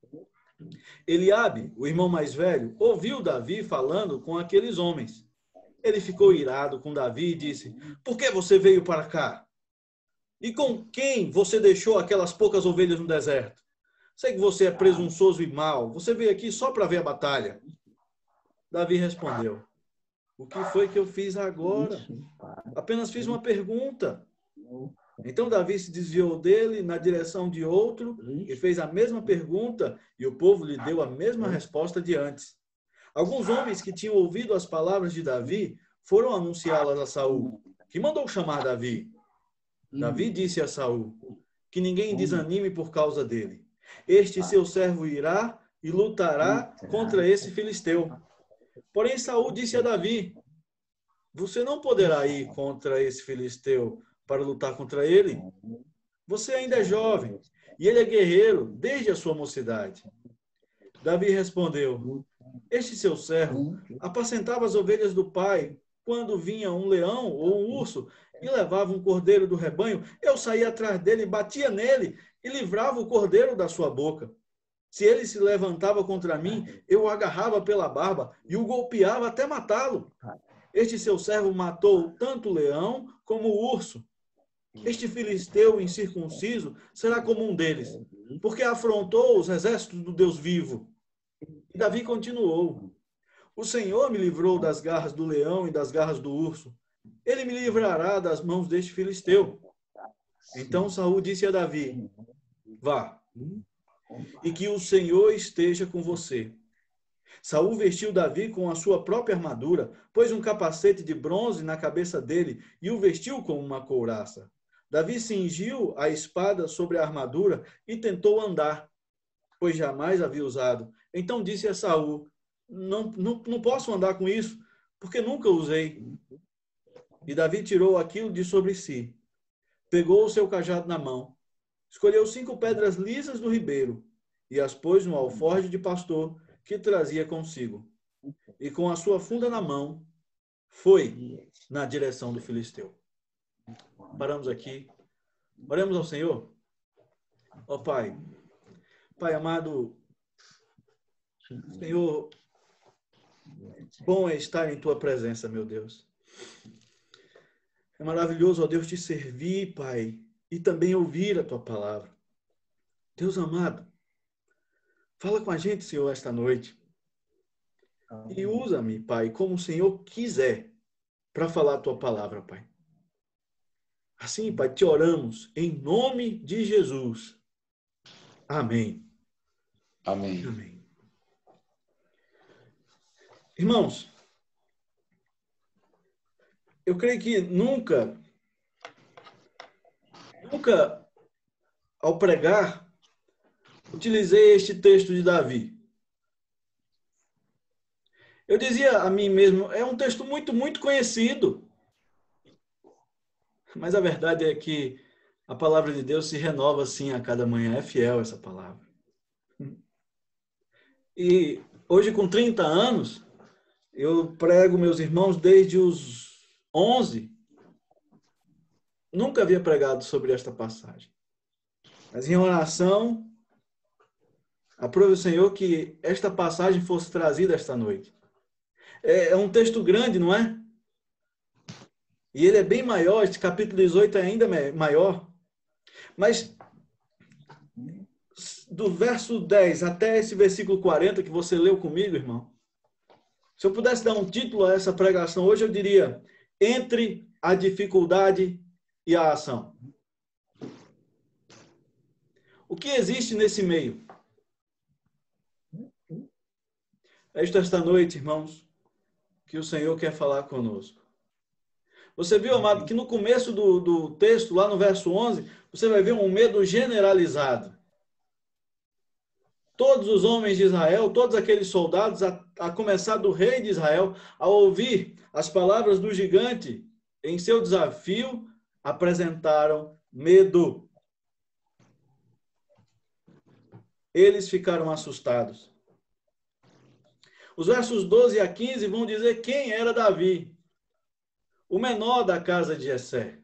Eliabe, o irmão mais velho, ouviu Davi falando com aqueles homens. Ele ficou irado com Davi e disse: por que você veio para cá? E com quem você deixou aquelas poucas ovelhas no deserto? Sei que você é presunçoso e mau. Você veio aqui só para ver a batalha. Davi respondeu: o que foi que eu fiz agora? Apenas fiz uma pergunta. Então Davi se desviou dele na direção de outro e fez a mesma pergunta, e o povo lhe deu a mesma resposta de antes. Alguns homens que tinham ouvido as palavras de Davi foram anunciá-las a Saul, que mandou chamar Davi. Davi disse a Saul: que ninguém desanime por causa dele. Este seu servo irá e lutará contra esse filisteu. Porém Saul disse a Davi: você não poderá ir contra esse filisteu para lutar contra ele. Você ainda é jovem e ele é guerreiro desde a sua mocidade. Davi respondeu: Este seu servo apacentava as ovelhas do pai. Quando vinha um leão ou um urso e levava um cordeiro do rebanho, eu saía atrás dele, batia nele e livrava o cordeiro da sua boca. Se ele se levantava contra mim, eu o agarrava pela barba e o golpeava até matá-lo. Este seu servo matou tanto o leão como o urso. Este filisteu incircunciso será como um deles, porque afrontou os exércitos do Deus vivo. E Davi continuou: o Senhor me livrou das garras do leão e das garras do urso. Ele me livrará das mãos deste filisteu. Então Saul disse a Davi: vá, e que o Senhor esteja com você. Saul vestiu Davi com a sua própria armadura, pôs um capacete de bronze na cabeça dele e o vestiu com uma couraça. Davi cingiu a espada sobre a armadura e tentou andar, pois jamais havia usado. Então disse a Saul: não posso andar com isso, porque nunca usei. E Davi tirou aquilo de sobre si, pegou o seu cajado na mão, escolheu 5 pedras lisas do ribeiro e as pôs no alforje de pastor que trazia consigo. E com a sua funda na mão, foi na direção do filisteu. Paramos aqui. Oremos ao Senhor. Ó Pai, Pai amado, Senhor, bom é estar em Tua presença, meu Deus. É maravilhoso, ó Deus, te servir, Pai, e também ouvir a Tua palavra. Deus amado, fala com a gente, Senhor, esta noite. E usa-me, Pai, como o Senhor quiser, para falar a Tua palavra, Pai. Assim, Pai, te oramos em nome de Jesus. Amém. Amém. Amém. Irmãos, eu creio que nunca, ao pregar, utilizei este texto de Davi. Eu dizia a mim mesmo, é um texto muito, muito conhecido. Mas a verdade é que a palavra de Deus se renova assim a cada manhã. É fiel essa palavra. E hoje, com 30 anos, eu prego meus irmãos desde os 11. Nunca havia pregado sobre esta passagem. Mas em oração, aprove o Senhor que esta passagem fosse trazida esta noite. É um texto grande, não é? E ele é bem maior, este capítulo 18 é ainda maior. Mas do verso 10 até esse versículo 40 que você leu comigo, irmão, se eu pudesse dar um título a essa pregação hoje, eu diria: entre a dificuldade e a ação. O que existe nesse meio? Esta noite, irmãos, que o Senhor quer falar conosco. Você viu, amado, que no começo do texto, lá no verso 11, você vai ver um medo generalizado. Todos os homens de Israel, todos aqueles soldados, a começar do rei de Israel, ao ouvir as palavras do gigante em seu desafio, apresentaram medo. Eles ficaram assustados. Os versos 12 a 15 vão dizer quem era Davi, o menor da casa de Jessé.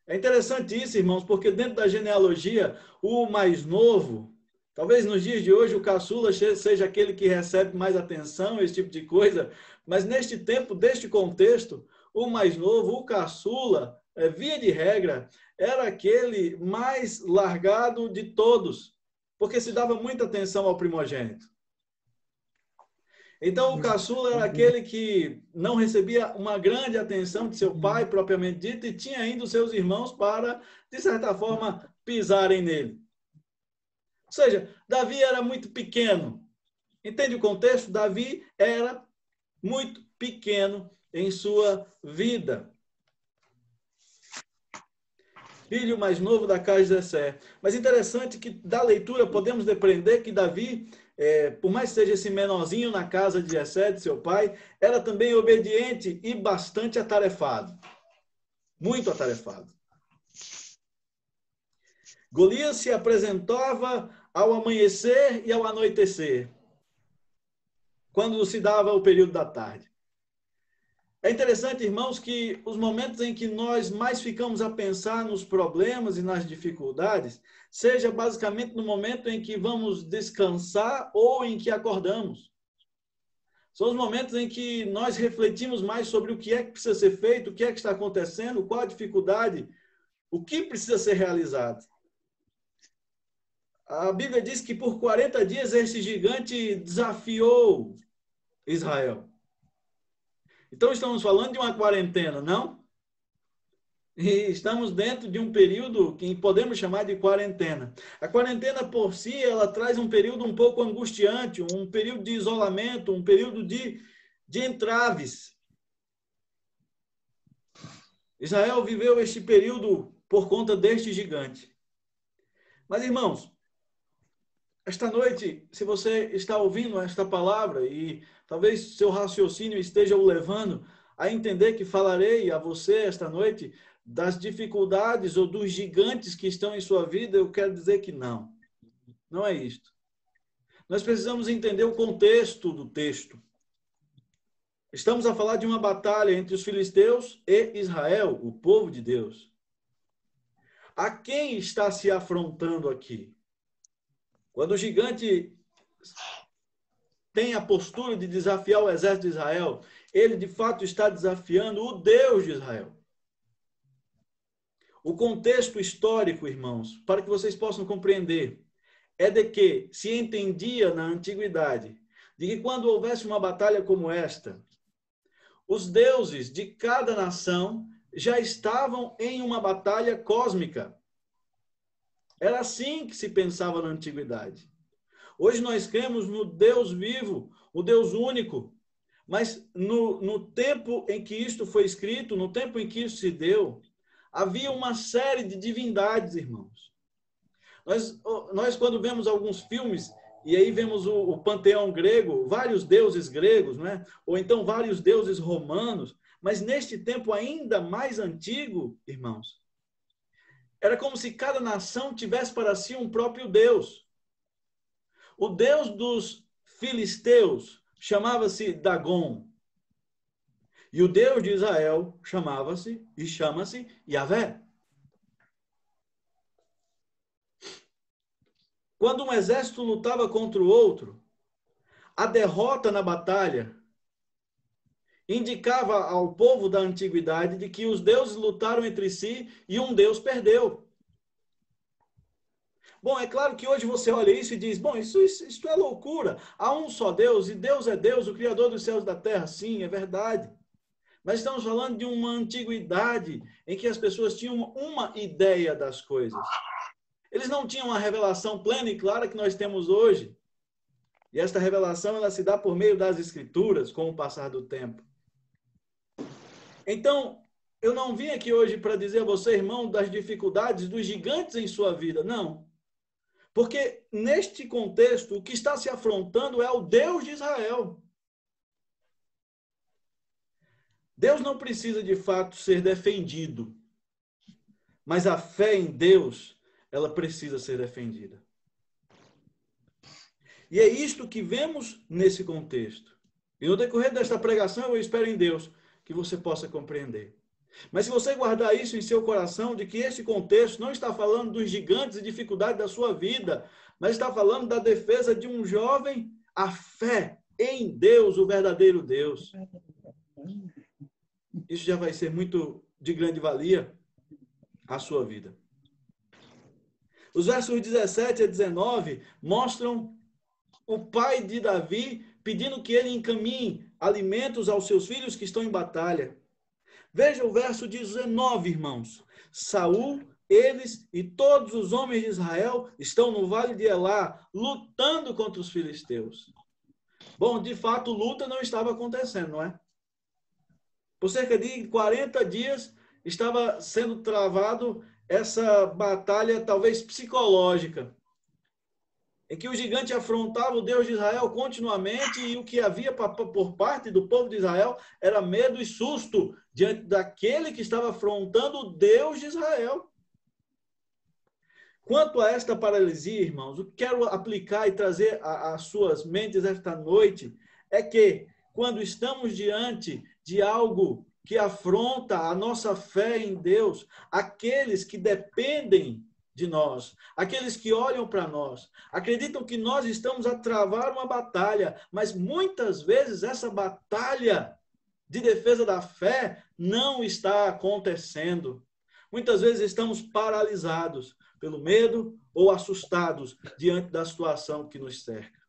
É interessante isso, irmãos, porque dentro da genealogia, o mais novo, talvez nos dias de hoje o caçula seja aquele que recebe mais atenção, esse tipo de coisa, mas neste tempo, deste contexto, o mais novo, o caçula, via de regra, era aquele mais largado de todos, porque se dava muita atenção ao primogênito. Então, o caçula era aquele que não recebia uma grande atenção de seu pai, propriamente dito, e tinha ainda os seus irmãos para, de certa forma, pisarem nele. Ou seja, Davi era muito pequeno. Entende o contexto? Davi era muito pequeno em sua vida. Filho mais novo da casa de Jessé. Mas interessante que da leitura podemos depreender que Davi, por mais que seja esse menorzinho na casa de Jessé, de seu pai, era também obediente e bastante atarefado. Muito atarefado. Golias se apresentava ao amanhecer e ao anoitecer. quando se dava o período da tarde. É interessante, irmãos, que os momentos em que nós mais ficamos a pensar nos problemas e nas dificuldades, seja basicamente no momento em que vamos descansar ou em que acordamos. São os momentos em que nós refletimos mais sobre o que é que precisa ser feito, o que é que está acontecendo, qual a dificuldade, o que precisa ser realizado. A Bíblia diz que por 40 dias esse gigante desafiou Israel. Então, estamos falando de uma quarentena, não? E estamos dentro de um período que podemos chamar de quarentena. A quarentena, por si, ela traz um período um pouco angustiante, um período de isolamento, um período de entraves. Israel viveu este período por conta deste gigante. Mas, irmãos, esta noite, se você está ouvindo esta palavra e talvez seu raciocínio esteja o levando a entender que falarei a você esta noite das dificuldades ou dos gigantes que estão em sua vida, eu quero dizer que não. Não é isto. Nós precisamos entender o contexto do texto. Estamos a falar de uma batalha entre os filisteus e Israel, o povo de Deus. A quem está se afrontando aqui? Quando o gigante tem a postura de desafiar o exército de Israel, ele de fato está desafiando o Deus de Israel. O contexto histórico, irmãos, para que vocês possam compreender, é de que se entendia na antiguidade de que quando houvesse uma batalha como esta, os deuses de cada nação já estavam em uma batalha cósmica. Era assim que se pensava na antiguidade. Hoje nós cremos no Deus vivo, o Deus único. Mas no tempo em que isto foi escrito, no tempo em que isso se deu, havia uma série de divindades, irmãos. Nós quando vemos alguns filmes, e aí vemos o panteão grego, vários deuses gregos, né? Ou então vários deuses romanos, mas neste tempo ainda mais antigo, irmãos, era como se cada nação tivesse para si um próprio Deus. O Deus dos filisteus chamava-se Dagon. E o Deus de Israel chamava-se e chama-se Yahvé. Quando um exército lutava contra o outro, a derrota na batalha indicava ao povo da antiguidade de que os deuses lutaram entre si e um Deus perdeu. Bom, é claro que hoje você olha isso e diz, bom, isso é loucura. Há um só Deus, e Deus é Deus, o Criador dos céus e da terra. Sim, é verdade. Mas estamos falando de uma antiguidade em que as pessoas tinham uma ideia das coisas. Eles não tinham a revelação plena e clara que nós temos hoje. E esta revelação ela se dá por meio das Escrituras, com o passar do tempo. Então, eu não vim aqui hoje para dizer a você, irmão, das dificuldades, dos gigantes em sua vida. Não. Porque, neste contexto, o que está se afrontando é o Deus de Israel. Deus não precisa, de fato, ser defendido. Mas a fé em Deus, ela precisa ser defendida. E é isto que vemos nesse contexto. E no decorrer desta pregação, eu espero em Deus que você possa compreender. Mas se você guardar isso em seu coração, de que este contexto não está falando dos gigantes e dificuldades da sua vida, mas está falando da defesa de um jovem, a fé em Deus, o verdadeiro Deus. Isso já vai ser muito de grande valia à sua vida. Os versos 17 a 19 mostram o pai de Davi pedindo que ele encaminhe alimentos aos seus filhos que estão em batalha. Veja o verso 19, irmãos. Saul, eles e todos os homens de Israel estão no vale de Elá, lutando contra os filisteus. Bom, de fato, luta não estava acontecendo, não é? Por cerca de 40 dias estava sendo travado essa batalha, talvez psicológica, em que o gigante afrontava o Deus de Israel continuamente e o que havia por parte do povo de Israel era medo e susto diante daquele que estava afrontando o Deus de Israel. Quanto a esta paralisia, irmãos, o que quero aplicar e trazer às suas mentes esta noite é que, quando estamos diante de algo que afronta a nossa fé em Deus, aqueles que dependem de nós, aqueles que olham para nós, acreditam que nós estamos a travar uma batalha, mas muitas vezes essa batalha de defesa da fé não está acontecendo. Muitas vezes estamos paralisados pelo medo ou assustados diante da situação que nos cerca.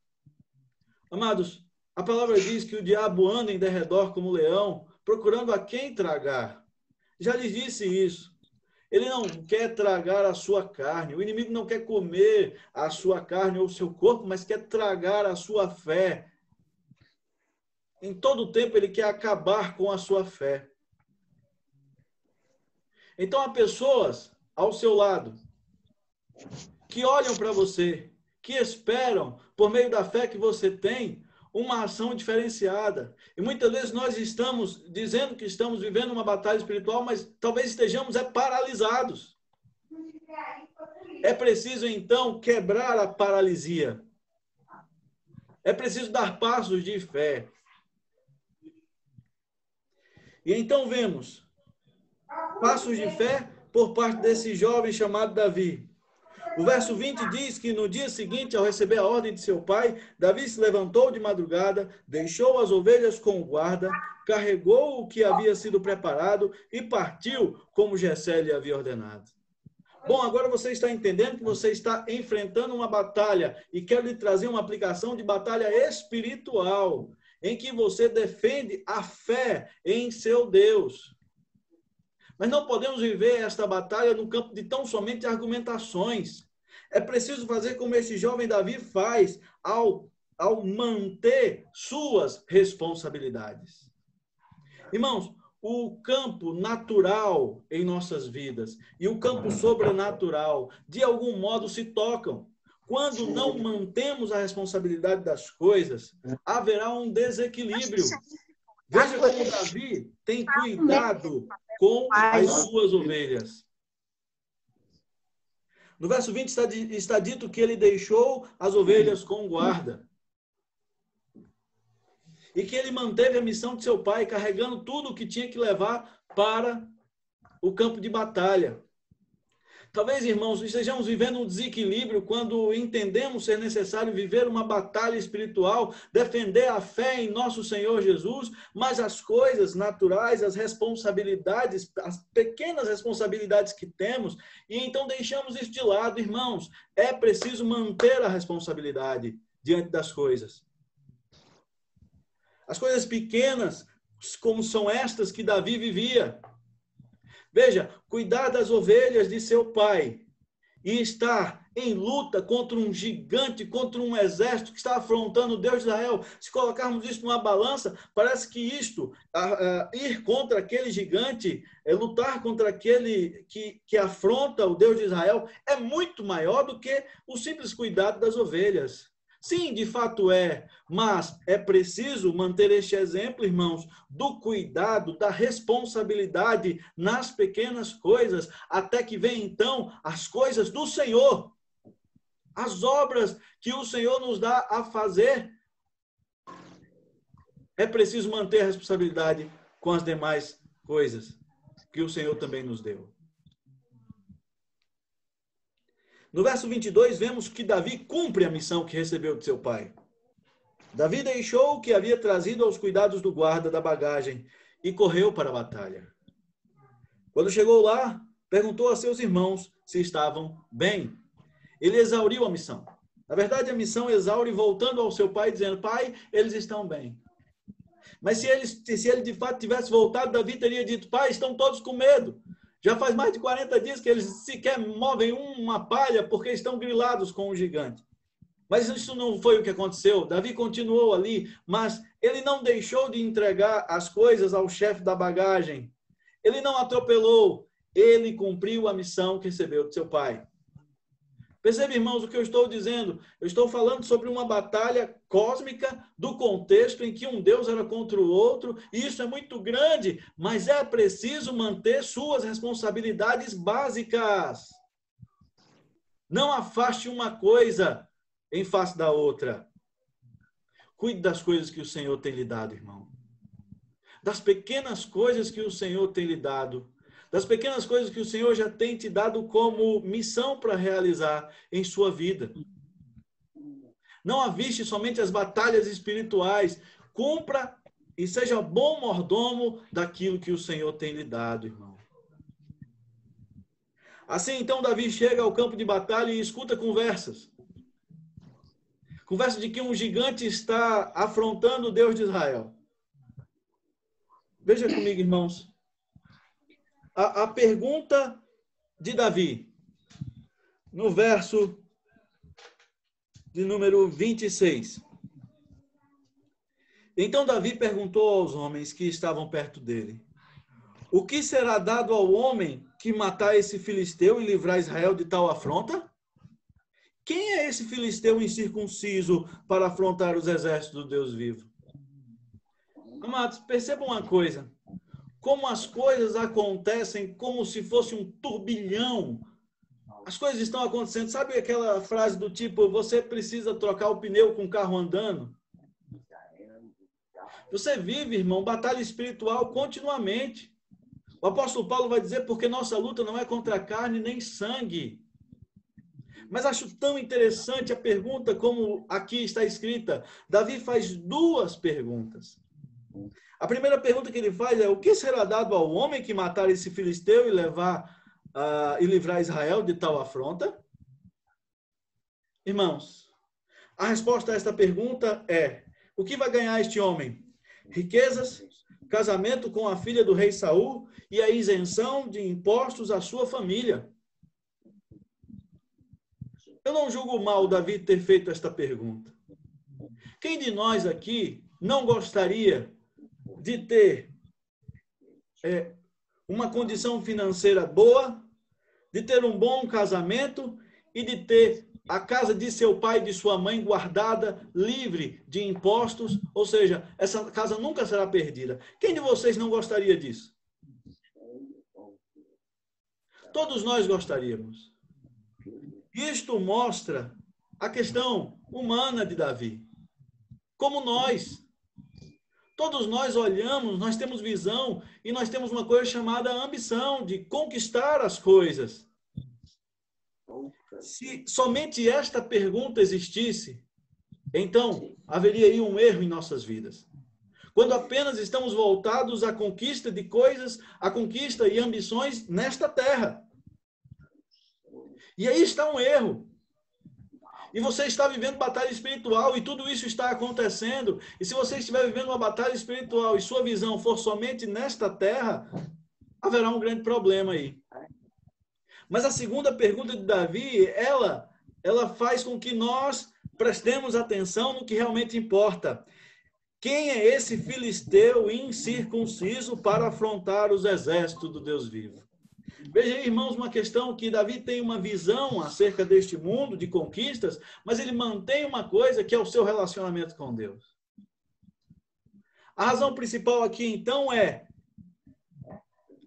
Amados, a palavra diz que o diabo anda em derredor como leão, procurando a quem tragar. Já lhes disse isso. Ele não quer tragar a sua carne. O inimigo não quer comer a sua carne ou o seu corpo, mas quer tragar a sua fé. Em todo tempo ele quer acabar com a sua fé. Então há pessoas ao seu lado que olham para você, que esperam, por meio da fé que você tem, uma ação diferenciada. E muitas vezes nós estamos dizendo que estamos vivendo uma batalha espiritual, mas talvez estejamos paralisados. É preciso, então, quebrar a paralisia. É preciso dar passos de fé. E então vemos passos de fé por parte desse jovem chamado Davi. O verso 20 diz que no dia seguinte, ao receber a ordem de seu pai, Davi se levantou de madrugada, deixou as ovelhas com o guarda, carregou o que havia sido preparado e partiu como Jessé lhe havia ordenado. Bom, agora você está entendendo que você está enfrentando uma batalha e quero lhe trazer uma aplicação de batalha espiritual, em que você defende a fé em seu Deus. Mas não podemos viver esta batalha no campo de tão somente argumentações. É preciso fazer como esse jovem Davi faz ao manter suas responsabilidades. Irmãos, o campo natural em nossas vidas e o campo sobrenatural, de algum modo, se tocam. Quando não mantemos a responsabilidade das coisas, haverá um desequilíbrio. Veja como Davi tem cuidado com as suas ovelhas. No verso 20 está dito que ele deixou as ovelhas com guarda. E que ele manteve a missão de seu pai, carregando tudo o que tinha que levar para o campo de batalha. Talvez, irmãos, estejamos vivendo um desequilíbrio quando entendemos ser necessário viver uma batalha espiritual, defender a fé em nosso Senhor Jesus, mas as coisas naturais, as responsabilidades, as pequenas responsabilidades que temos, e então deixamos isso de lado, irmãos. É preciso manter a responsabilidade diante das coisas. As coisas pequenas, como são estas que Davi vivia. Veja, cuidar das ovelhas de seu pai e estar em luta contra um gigante, contra um exército que está afrontando o Deus de Israel. Se colocarmos isso numa balança, parece que ir contra aquele gigante, lutar contra aquele que afronta o Deus de Israel, é muito maior do que o simples cuidado das ovelhas. Sim, de fato é, mas é preciso manter este exemplo, irmãos, do cuidado, da responsabilidade nas pequenas coisas, até que venham então as coisas do Senhor, as obras que o Senhor nos dá a fazer. É preciso manter a responsabilidade com as demais coisas que o Senhor também nos deu. No verso 22, vemos que Davi cumpre a missão que recebeu de seu pai. Davi deixou o que havia trazido aos cuidados do guarda da bagagem e correu para a batalha. Quando chegou lá, perguntou a seus irmãos se estavam bem. Ele exauriu a missão. Na verdade, a missão exaure voltando ao seu pai, dizendo: pai, eles estão bem. Mas se ele de fato tivesse voltado, Davi teria dito: pai, estão todos com medo. Já faz mais de 40 dias que eles sequer movem uma palha porque estão grilados com o gigante. Mas isso não foi o que aconteceu. Davi continuou ali, mas ele não deixou de entregar as coisas ao chefe da bagagem. Ele não atropelou. Ele cumpriu a missão que recebeu de seu pai. Percebe, irmãos, o que eu estou dizendo? Eu estou falando sobre uma batalha cósmica do contexto em que um Deus era contra o outro, e isso é muito grande, mas é preciso manter suas responsabilidades básicas. Não afaste uma coisa em face da outra. Cuide das coisas que o Senhor tem lhe dado, irmão. Das pequenas coisas que o Senhor tem lhe dado. Das pequenas coisas que o Senhor já tem te dado como missão para realizar em sua vida. Não aviste somente as batalhas espirituais. Cumpra e seja bom mordomo daquilo que o Senhor tem lhe dado, irmão. Assim, então, Davi chega ao campo de batalha e escuta conversas. Conversa de que um gigante está afrontando o Deus de Israel. Veja comigo, irmãos. A pergunta de Davi, no verso de número 26. Então Davi perguntou aos homens que estavam perto dele: o que será dado ao homem que matar esse filisteu e livrar Israel de tal afronta? Quem é esse filisteu incircunciso para afrontar os exércitos do Deus vivo? Amados, percebam uma coisa. Como as coisas acontecem como se fosse um turbilhão. As coisas estão acontecendo. Sabe aquela frase do tipo, você precisa trocar o pneu com o carro andando? Você vive, irmão, batalha espiritual continuamente. O apóstolo Paulo vai dizer, porque nossa luta não é contra carne nem sangue. Mas acho tão interessante a pergunta como aqui está escrita. Davi faz duas perguntas. A primeira pergunta que ele faz é: o que será dado ao homem que matar esse filisteu e livrar Israel de tal afronta? Irmãos, a resposta a esta pergunta é: o que vai ganhar este homem? Riquezas, casamento com a filha do rei Saul e a isenção de impostos à sua família. Eu não julgo mal Davi ter feito esta pergunta. Quem de nós aqui não gostaria de ter uma condição financeira boa, de ter um bom casamento e de ter a casa de seu pai e de sua mãe guardada, livre de impostos, ou seja, essa casa nunca será perdida? Quem de vocês não gostaria disso? Todos nós gostaríamos. Isto mostra a questão humana de Davi. Como nós. Todos nós olhamos, nós temos visão e nós temos uma coisa chamada ambição de conquistar as coisas. Se somente esta pergunta existisse, então haveria aí um erro em nossas vidas. Quando apenas estamos voltados à conquista de coisas, à conquista e ambições nesta terra. E aí está um erro. E você está vivendo batalha espiritual e tudo isso está acontecendo. E se você estiver vivendo uma batalha espiritual e sua visão for somente nesta terra, haverá um grande problema aí. Mas a segunda pergunta de Davi, ela faz com que nós prestemos atenção no que realmente importa. Quem é esse filisteu incircunciso para afrontar os exércitos do Deus vivo? Veja aí, irmãos, uma questão que Davi tem uma visão acerca deste mundo de conquistas, mas ele mantém uma coisa que é o seu relacionamento com Deus. A razão principal aqui, então, é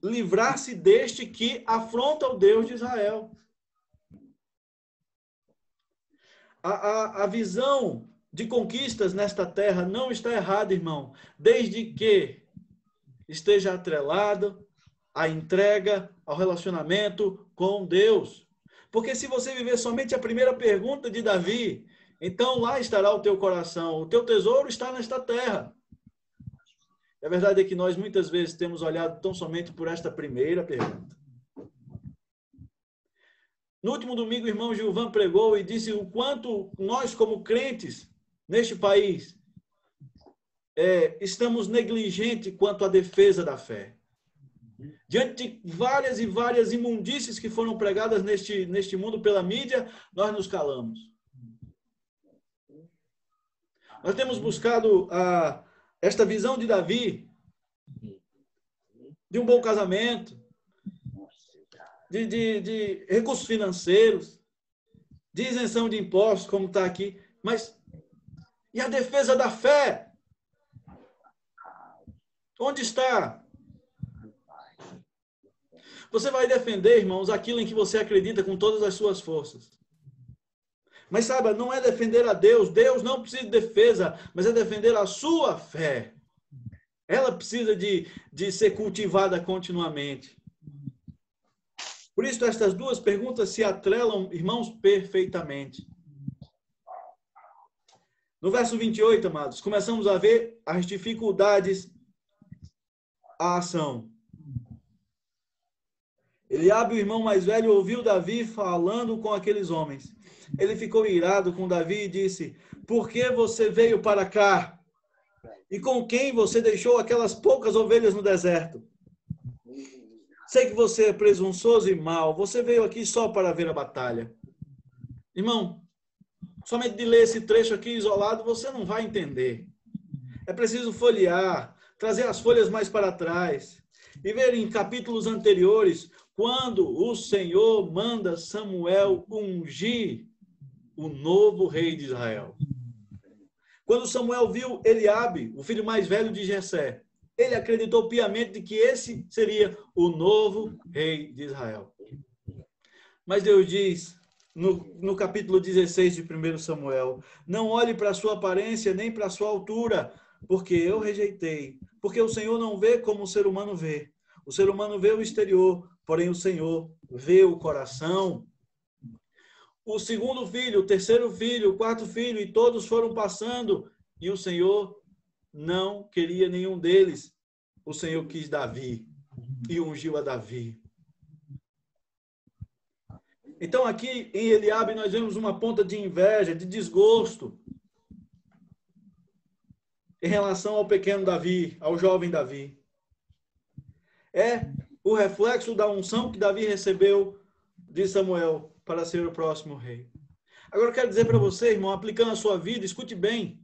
livrar-se deste que afronta o Deus de Israel. A visão de conquistas nesta terra não está errada, irmão, desde que esteja atrelado à entrega, ao relacionamento com Deus. Porque se você viver somente a primeira pergunta de Davi, então lá estará o teu coração, o teu tesouro está nesta terra. A verdade é que nós muitas vezes temos olhado tão somente por esta primeira pergunta. No último domingo, o irmão Gilvan pregou e disse o quanto nós, como crentes neste país, estamos negligentes quanto à defesa da fé. Diante de várias e várias imundícies que foram pregadas neste mundo pela mídia, nós nos calamos. Nós temos buscado esta visão de Davi, de um bom casamento, de recursos financeiros, de isenção de impostos, como está aqui. Mas, e a defesa da fé? Onde está? Você vai defender, irmãos, aquilo em que você acredita com todas as suas forças. Mas saiba, não é defender a Deus. Deus não precisa de defesa, mas é defender a sua fé. Ela precisa de ser cultivada continuamente. Por isso, estas duas perguntas se atrelam, irmãos, perfeitamente. No verso 28, amados, começamos a ver as dificuldades à ação. Eliabe, o irmão mais velho, ouviu Davi falando com aqueles homens. Ele ficou irado com Davi e disse: por que você veio para cá? E com quem você deixou aquelas poucas ovelhas no deserto? Sei que você é presunçoso e mau. Você veio aqui só para ver a batalha. Irmão, somente de ler esse trecho aqui isolado, você não vai entender. É preciso folhear, trazer as folhas mais para trás e ver em capítulos anteriores, quando o Senhor manda Samuel ungir o novo rei de Israel. Quando Samuel viu Eliabe, o filho mais velho de Jessé, ele acreditou piamente de que esse seria o novo rei de Israel. Mas Deus diz, no capítulo 16 de 1 Samuel, não olhe para a sua aparência nem para a sua altura, porque eu rejeitei. Porque o Senhor não vê como o ser humano vê. O ser humano vê o exterior, porém o Senhor vê o coração. O segundo filho, o terceiro filho, o quarto filho, e todos foram passando, e o Senhor não queria nenhum deles. O Senhor quis Davi e ungiu a Davi. Então aqui em Eliabe nós vemos uma ponta de inveja, de desgosto em relação ao pequeno Davi, ao jovem Davi. É o reflexo da unção que Davi recebeu de Samuel para ser o próximo rei. Agora eu quero dizer para você, irmão, aplicando a sua vida, escute bem.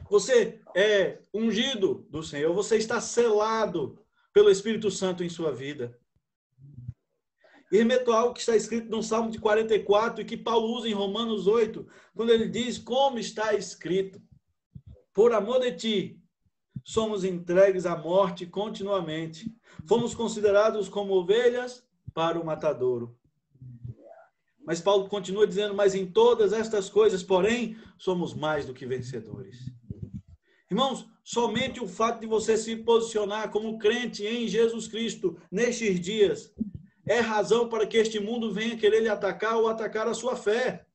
Você é ungido do Senhor, você está selado pelo Espírito Santo em sua vida. E remeto a algo que está escrito no Salmo de 44 e que Paulo usa em Romanos 8, quando ele diz, como está escrito, por amor de ti, somos entregues à morte continuamente. Fomos considerados como ovelhas para o matadouro. Mas Paulo continua dizendo, mas em todas estas coisas, porém, somos mais do que vencedores. Irmãos, somente o fato de você se posicionar como crente em Jesus Cristo nestes dias é razão para que este mundo venha querer lhe atacar ou atacar a sua fé.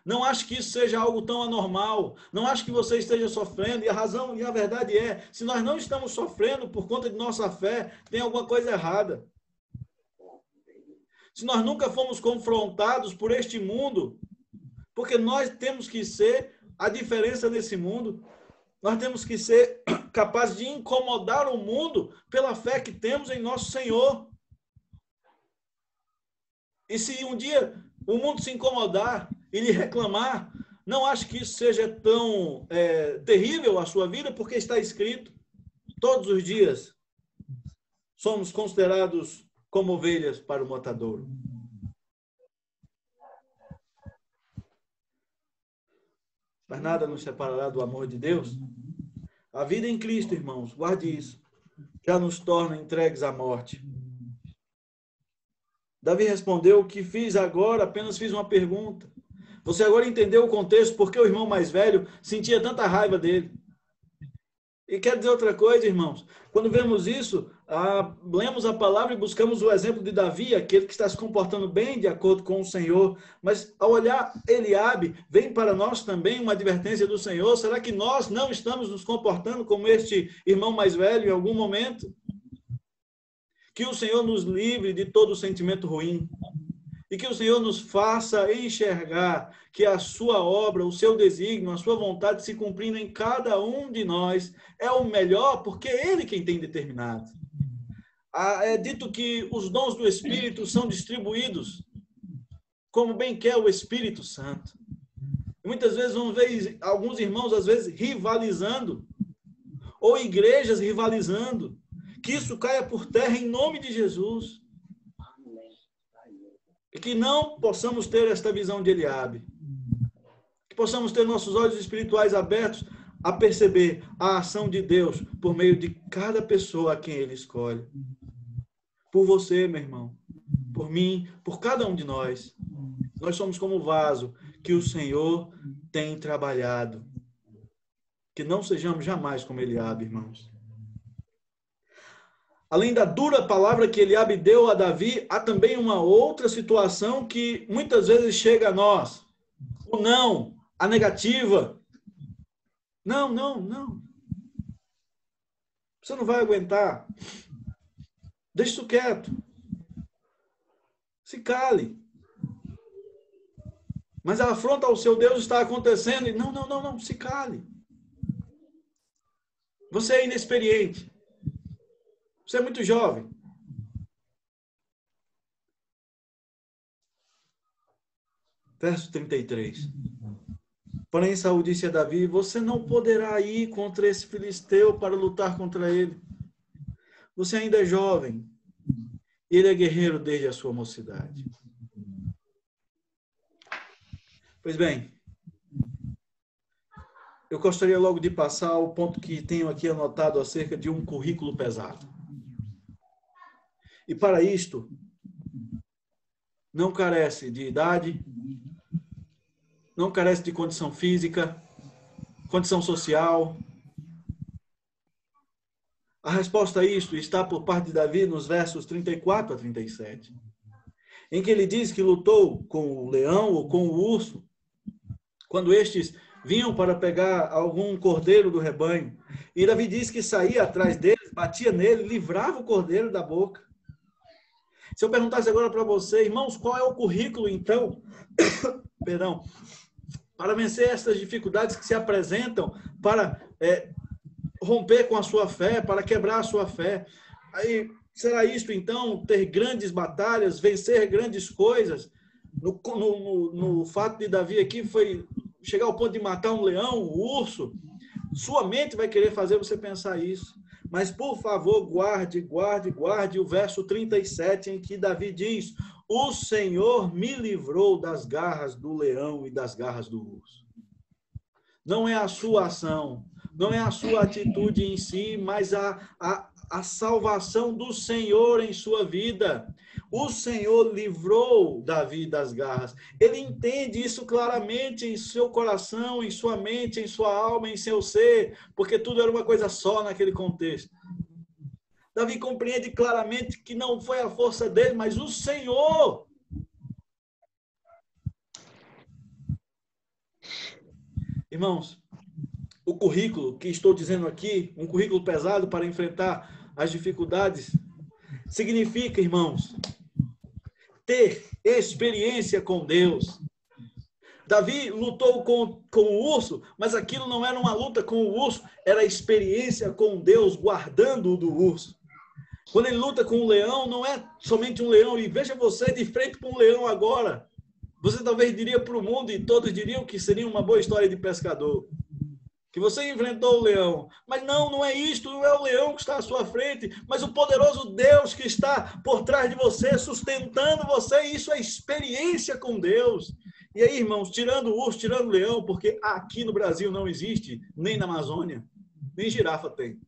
Não acho que isso seja algo tão anormal. Não acho que você esteja sofrendo. E a razão e a verdade é, se nós não estamos sofrendo por conta de nossa fé, tem alguma coisa errada. Se nós nunca fomos confrontados por este mundo, porque nós temos que ser a diferença nesse mundo, nós temos que ser capazes de incomodar o mundo pela fé que temos em nosso Senhor. E se um dia o mundo se incomodar e lhe reclamar, não acho que isso seja tão terrível a sua vida, porque está escrito, todos os dias somos considerados como ovelhas para o matadouro. Mas nada nos separará do amor de Deus. A vida em Cristo, irmãos, guarde isso, já nos torna entregues à morte. Davi respondeu, o que fiz agora, apenas fiz uma pergunta. Você agora entendeu o contexto, porque o irmão mais velho sentia tanta raiva dele. E quero dizer outra coisa, irmãos. Quando vemos isso, lemos a palavra e buscamos o exemplo de Davi, aquele que está se comportando bem de acordo com o Senhor. Mas ao olhar Eliabe, vem para nós também uma advertência do Senhor. Será que nós não estamos nos comportando como este irmão mais velho em algum momento? Que o Senhor nos livre de todo sentimento ruim. E que o Senhor nos faça enxergar que a sua obra, o seu desígnio, a sua vontade se cumprindo em cada um de nós é o melhor, porque é Ele quem tem determinado. É dito que os dons do Espírito são distribuídos como bem quer o Espírito Santo. E muitas vezes vamos ver alguns irmãos, às vezes, rivalizando, ou igrejas rivalizando. Que isso caia por terra em nome de Jesus. E que não possamos ter esta visão de Eliabe. Que possamos ter nossos olhos espirituais abertos a perceber a ação de Deus por meio de cada pessoa a quem Ele escolhe. Por você, meu irmão. Por mim, por cada um de nós. Nós somos como o vaso que o Senhor tem trabalhado. Que não sejamos jamais como Eliabe, irmãos. Além da dura palavra que Eliabe deu a Davi, há também uma outra situação que muitas vezes chega a nós. O não, a negativa. Não, não, não. Você não vai aguentar. Deixa isso quieto. Se cale. Mas a afronta ao seu Deus está acontecendo e não, se cale. Você é inexperiente. Você é muito jovem. Verso 33. Porém, Saul disse a Davi: você não poderá ir contra esse filisteu para lutar contra ele. Você ainda é jovem. E ele é guerreiro desde a sua mocidade. Pois bem, eu gostaria logo de passar ao ponto que tenho aqui anotado acerca de um currículo pesado. E para isto, não carece de idade, não carece de condição física, condição social. A resposta a isto está por parte de Davi nos versos 34 a 37, em que ele diz que lutou com o leão ou com o urso, quando estes vinham para pegar algum cordeiro do rebanho. E Davi diz que saía atrás deles, batia nele, livrava o cordeiro da boca. Se eu perguntasse agora para você, irmãos, qual é o currículo, então, perdão, para vencer essas dificuldades que se apresentam, para romper com a sua fé, para quebrar a sua fé? Aí, será isto, então, ter grandes batalhas, vencer grandes coisas? No fato de Davi aqui foi chegar ao ponto de matar um leão, um urso. Sua mente vai querer fazer você pensar isso. Mas, por favor, guarde o verso 37, em que Davi diz: o Senhor me livrou das garras do leão e das garras do urso. Não é a sua ação, não é a sua atitude em si, mas a salvação do Senhor em sua vida. O Senhor livrou Davi das garras. Ele entende isso claramente em seu coração, em sua mente, em sua alma, em seu ser, porque tudo era uma coisa só naquele contexto. Davi compreende claramente que não foi a força dele, mas o Senhor. Irmãos, o currículo que estou dizendo aqui, um currículo pesado para enfrentar as dificuldades, significa, irmãos, ter experiência com Deus. Davi lutou com o urso, mas aquilo não era uma luta com o urso, era experiência com Deus, guardando-o do urso. Quando ele luta com um leão, não é somente um leão, e veja você de frente com um leão agora. Você talvez diria para o mundo, e todos diriam que seria uma boa história de pescador, que você enfrentou o leão. Mas não é isto, não é o leão que está à sua frente, mas o poderoso Deus que está por trás de você, sustentando você. Isso é experiência com Deus. E aí, irmãos, tirando o urso, tirando o leão, porque aqui no Brasil não existe, nem na Amazônia, nem girafa tem.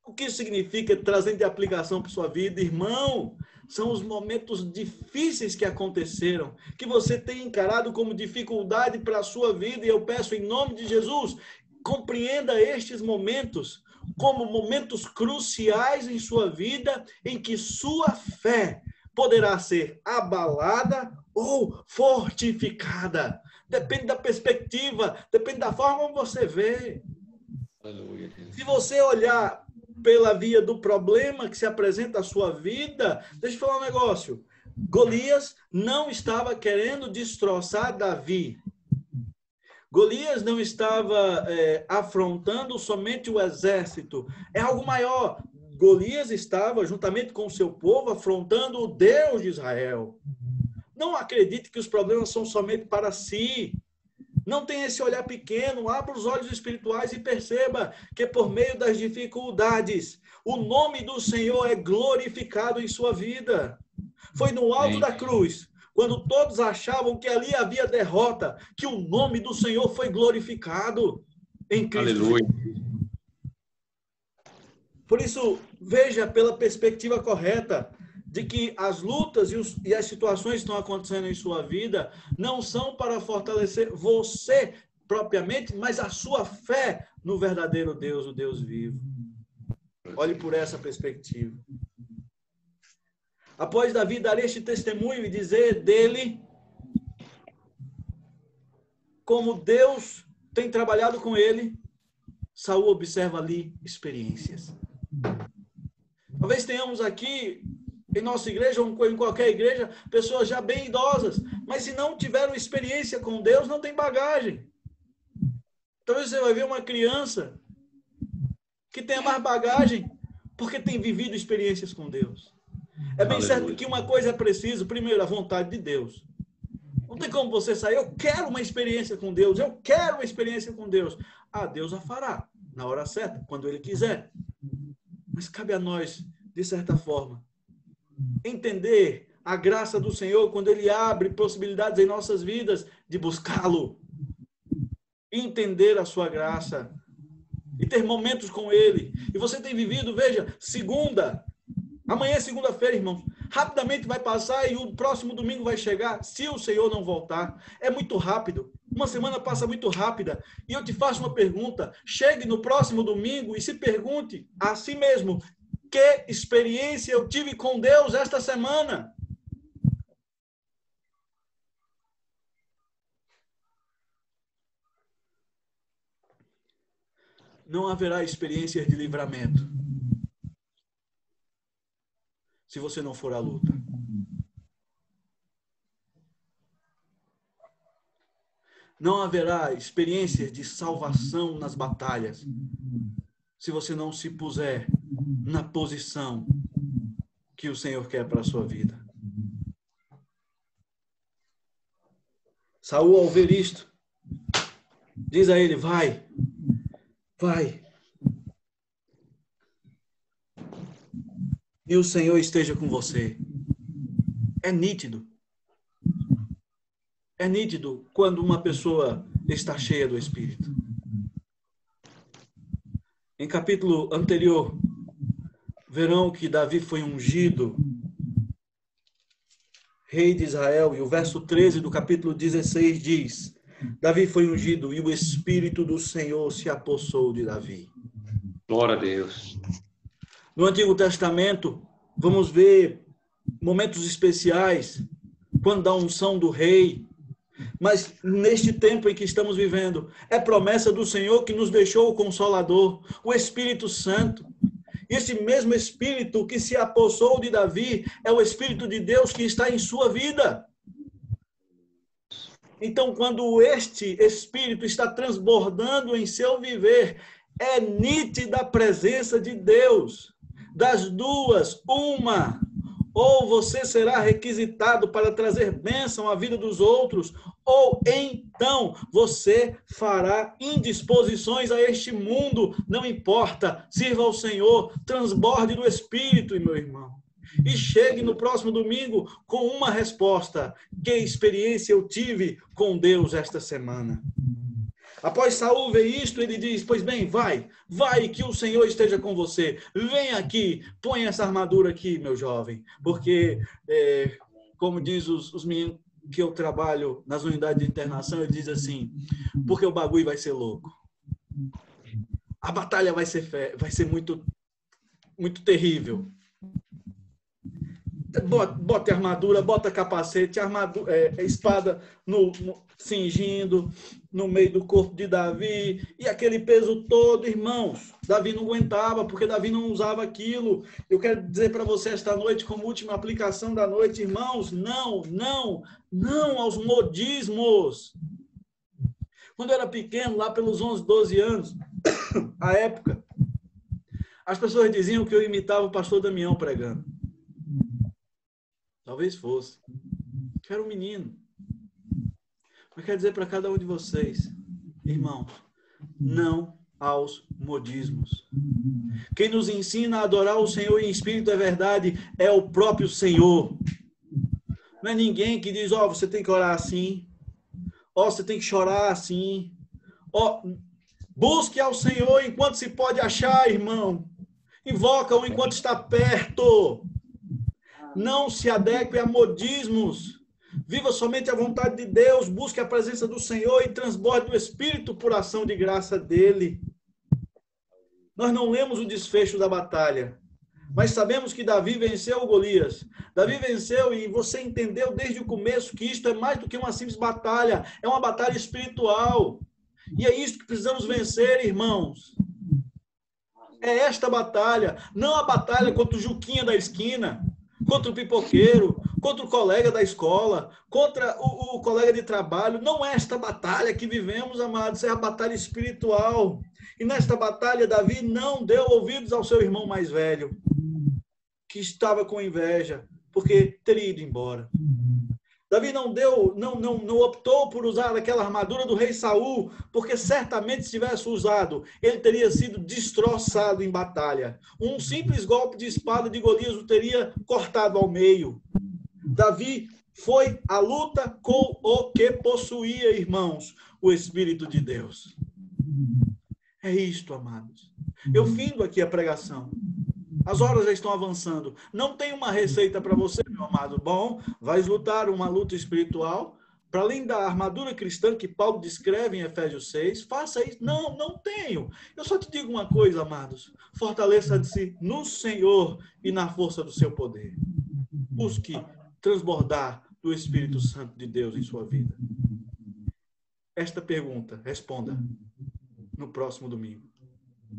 O que isso significa, trazendo de aplicação para sua vida, irmão? São os momentos difíceis que aconteceram, que você tem encarado como dificuldade para a sua vida, e eu peço em nome de Jesus, compreenda estes momentos como momentos cruciais em sua vida, em que sua fé poderá ser abalada ou fortificada. Depende da perspectiva, depende da forma como você vê. Aleluia. Se você olhar pela via do problema que se apresenta à sua vida, deixa eu falar um negócio. Golias não estava querendo destroçar Davi. Golias não estava afrontando somente o exército. É algo maior. Golias estava, juntamente com o seu povo, afrontando o Deus de Israel. Não acredite que os problemas são somente para si. Não tenha esse olhar pequeno, abra os olhos espirituais e perceba que por meio das dificuldades, o nome do Senhor é glorificado em sua vida. Foi no alto da cruz, quando todos achavam que ali havia derrota, que o nome do Senhor foi glorificado em Cristo. Aleluia. Por isso, veja pela perspectiva correta. de que as lutas e as situações que estão acontecendo em sua vida não são para fortalecer você propriamente, mas a sua fé no verdadeiro Deus, o Deus vivo. Olhe por essa perspectiva. Após Davi dar este testemunho e dizer dele como Deus tem trabalhado com ele, Saul observa ali experiências. Talvez tenhamos aqui em nossa igreja, ou em qualquer igreja, pessoas já bem idosas, mas se não tiveram experiência com Deus, não tem bagagem. Talvez você vai ver uma criança que tenha mais bagagem porque tem vivido experiências com Deus. É bem certo que uma coisa é preciso, primeiro, a vontade de Deus. Não tem como você sair, eu quero uma experiência com Deus, eu quero uma experiência com Deus. Ah, Deus a fará, na hora certa, quando Ele quiser. Mas cabe a nós, de certa forma, entender a graça do Senhor quando Ele abre possibilidades em nossas vidas de buscá-lo. Entender a sua graça e ter momentos com Ele. E você tem vivido, veja, amanhã é segunda-feira, irmãos. Rapidamente vai passar e o próximo domingo vai chegar, se o Senhor não voltar. É muito rápido. Uma semana passa muito rápida. E eu te faço uma pergunta. Chegue no próximo domingo e se pergunte a si mesmo: que experiência eu tive com Deus esta semana? Não haverá experiências de livramento se você não for à luta. Não haverá experiências de salvação nas batalhas se você não se puser na posição que o Senhor quer para a sua vida. Saul, ao ver isto, diz a ele: vai. E o Senhor esteja com você. É nítido. É nítido quando uma pessoa está cheia do Espírito. Em capítulo anterior, verão que Davi foi ungido rei de Israel, e o verso 13 do capítulo 16 diz: Davi foi ungido e o Espírito do Senhor se apossou de Davi. Glória a Deus. No Antigo Testamento, vamos ver momentos especiais, quando da unção do rei. Mas neste tempo em que estamos vivendo, é promessa do Senhor que nos deixou o Consolador, o Espírito Santo. Esse mesmo Espírito que se apossou de Davi é o Espírito de Deus que está em sua vida. Então, quando este Espírito está transbordando em seu viver, é nítida a presença de Deus. Das duas, uma: ou você será requisitado para trazer bênção à vida dos outros, ou então você fará indisposições a este mundo. Não importa, sirva ao Senhor, transborde do Espírito, meu irmão. E chegue no próximo domingo com uma resposta: que experiência eu tive com Deus esta semana? Após Saul ver isto, ele diz: pois bem, vai, que o Senhor esteja com você. Vem aqui, põe essa armadura aqui, meu jovem. Porque, como diz os meninos que eu trabalho nas unidades de internação, ele diz assim: porque o bagulho vai ser louco. A batalha vai ser muito, muito terrível. Bota armadura, bota capacete, espada cingindo no meio do corpo de Davi, e aquele peso todo, irmãos. Davi não aguentava, porque Davi não usava aquilo. Eu quero dizer para você esta noite, como última aplicação da noite, irmãos, não aos modismos. Quando eu era pequeno, lá pelos 11, 12 anos, à época, as pessoas diziam que eu imitava o pastor Damião pregando. Talvez fosse. Eu era um menino. Mas quero dizer para cada um de vocês, irmãos, não aos modismos. Quem nos ensina a adorar o Senhor em espírito e verdade é o próprio Senhor. Não é ninguém que diz: você tem que orar assim, você tem que chorar assim. Busque ao Senhor enquanto se pode achar, irmão. Invoca-o enquanto está perto. Não se adeque a modismos. Viva somente a vontade de Deus, busque a presença do Senhor e transborde o Espírito por ação de graça dele. Nós não lemos o desfecho da batalha, mas sabemos que Davi venceu o Golias. Davi venceu e você entendeu desde o começo que isto é mais do que uma simples batalha, é uma batalha espiritual. E é isso que precisamos vencer, irmãos. É esta batalha, não a batalha contra o Juquinha da esquina, contra o pipoqueiro, contra o colega da escola, contra o colega de trabalho. Não é esta batalha que vivemos, amados, é a batalha espiritual. E nesta batalha, Davi não deu ouvidos ao seu irmão mais velho, que estava com inveja, porque teria ido embora. Davi não optou por usar aquela armadura do rei Saul, porque certamente se tivesse usado, ele teria sido destroçado em batalha. Um simples golpe de espada de Golias o teria cortado ao meio. Davi foi à luta com o que possuía, irmãos, o Espírito de Deus. É isto, amados. Eu findo aqui a pregação. As horas já estão avançando. Não tem uma receita para você, meu amado. Bom, vais lutar uma luta espiritual, para além da armadura cristã que Paulo descreve em Efésios 6. Faça isso. Não tenho. Eu só te digo uma coisa, amados. Fortaleça-se no Senhor e na força do seu poder. Busque transbordar do Espírito Santo de Deus em sua vida. Esta pergunta, responda no próximo domingo.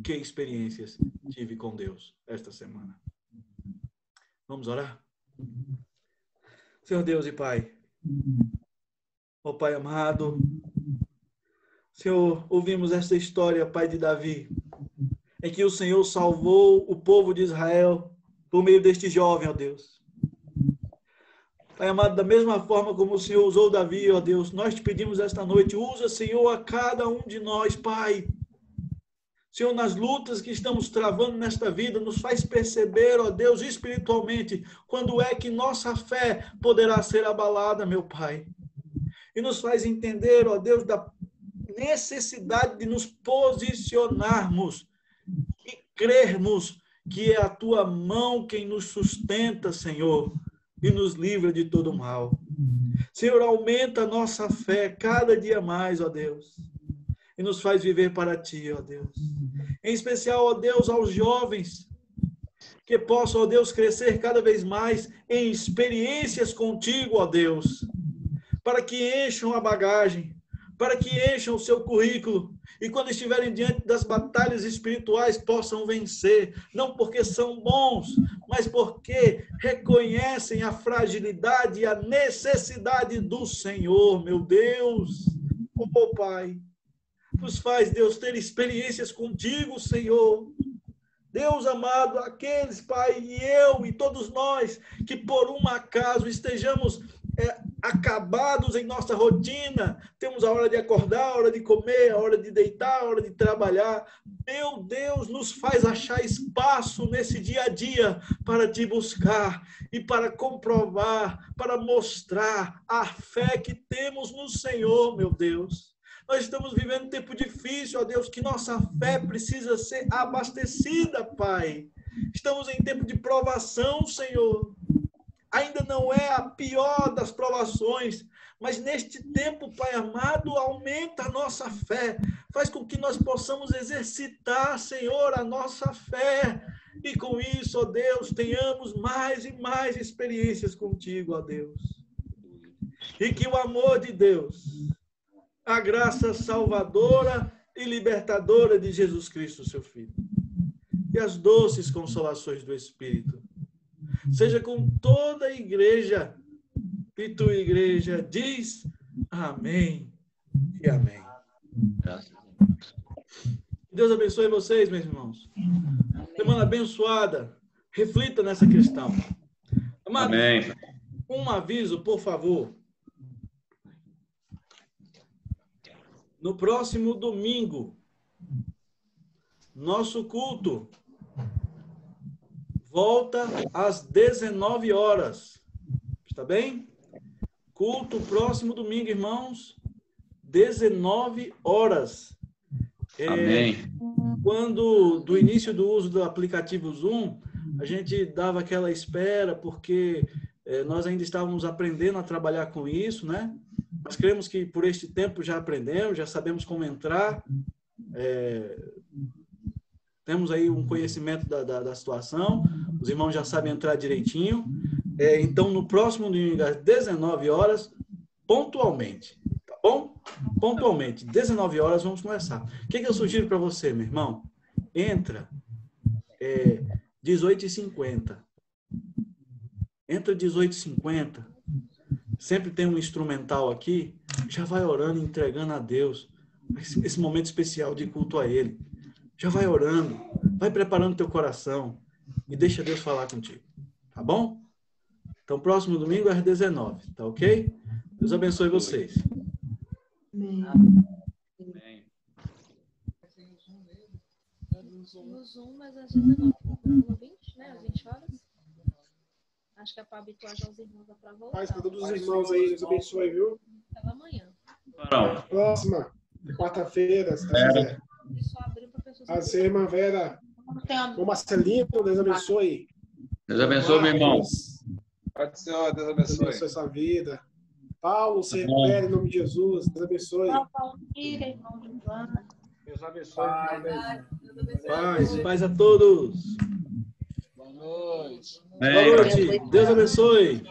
Que experiências tive com Deus esta semana? Vamos orar? Senhor Deus e Pai, ó Pai amado, Senhor, ouvimos esta história, Pai, de Davi, em que o Senhor salvou o povo de Israel por meio deste jovem, ó Deus. Pai amado, da mesma forma como o Senhor usou Davi, ó Deus, nós te pedimos esta noite, usa, Senhor, a cada um de nós, Pai. Senhor, nas lutas que estamos travando nesta vida, nos faz perceber, ó Deus, espiritualmente, quando é que nossa fé poderá ser abalada, meu Pai. E nos faz entender, ó Deus, da necessidade de nos posicionarmos e crermos que é a Tua mão quem nos sustenta, Senhor, e nos livra de todo mal. Senhor, aumenta a nossa fé cada dia mais, ó Deus. E nos faz viver para Ti, ó Deus. Em especial, ó Deus, aos jovens, que possam, ó Deus, crescer cada vez mais em experiências contigo, ó Deus, para que encham a bagagem, para que encham o seu currículo, e quando estiverem diante das batalhas espirituais possam vencer, não porque são bons, mas porque reconhecem a fragilidade e a necessidade do Senhor, meu Deus. Oh, Pai, nos faz, Deus, ter experiências contigo, Senhor. Deus amado, aqueles, Pai, e eu e todos nós, que por um acaso estejamos acabados em nossa rotina, temos a hora de acordar, a hora de comer, a hora de deitar, a hora de trabalhar. Meu Deus, nos faz achar espaço nesse dia a dia para te buscar e para comprovar, para mostrar a fé que temos no Senhor, meu Deus. Nós estamos vivendo um tempo difícil, ó Deus, que nossa fé precisa ser abastecida, Pai. Estamos em tempo de provação, Senhor. Ainda não é a pior das provações, mas neste tempo, Pai amado, aumenta a nossa fé. Faz com que nós possamos exercitar, Senhor, a nossa fé. E com isso, ó Deus, tenhamos mais e mais experiências contigo, ó Deus. E que o amor de Deus, a graça salvadora e libertadora de Jesus Cristo, seu Filho, e as doces consolações do Espírito, seja com toda a igreja, e tua igreja diz amém e amém. Deus abençoe vocês, meus irmãos. Semana abençoada. Reflita nessa questão. Amado, Amém. Um aviso, por favor. No próximo domingo, nosso culto volta às 19 horas. Está bem? Culto próximo domingo, irmãos, 19 horas. Amém. Quando, do início do uso do aplicativo Zoom, a gente dava aquela espera, porque nós ainda estávamos aprendendo a trabalhar com isso, né? Nós cremos que por este tempo já aprendemos, já sabemos como entrar, temos aí um conhecimento da situação, os irmãos já sabem entrar direitinho. Então, no próximo domingo, às 19 horas, pontualmente, tá bom? Pontualmente, 19 horas, vamos começar. O que eu sugiro para você, meu irmão? Entra 18h50. Entra 18h50. Sempre tem um instrumental aqui, já vai orando, entregando a Deus esse momento especial de culto a Ele. Já vai orando, vai preparando teu coração e deixa Deus falar contigo, tá bom? Então, próximo domingo às 19, tá ok? Deus abençoe vocês. Amém. No Zoom, mas às 19, no 20, né? Às 20 horas. Acho que é para habituar já os irmãos para voltar. Paz para todos os irmãos aí, Deus abençoe, viu? Pela manhã. Próxima, quarta-feira, se quiser. Só abriu para pessoas. A irmã Vera, o Marcelino, Deus abençoe. Deus abençoe, meu irmão. Pode ser, Deus Deus abençoe. abençoe sua vida. Paulo, se recupere em nome de Jesus. Deus abençoe. Deus abençoe. Paz a todos. Boa noite. Boa noite. Deus abençoe.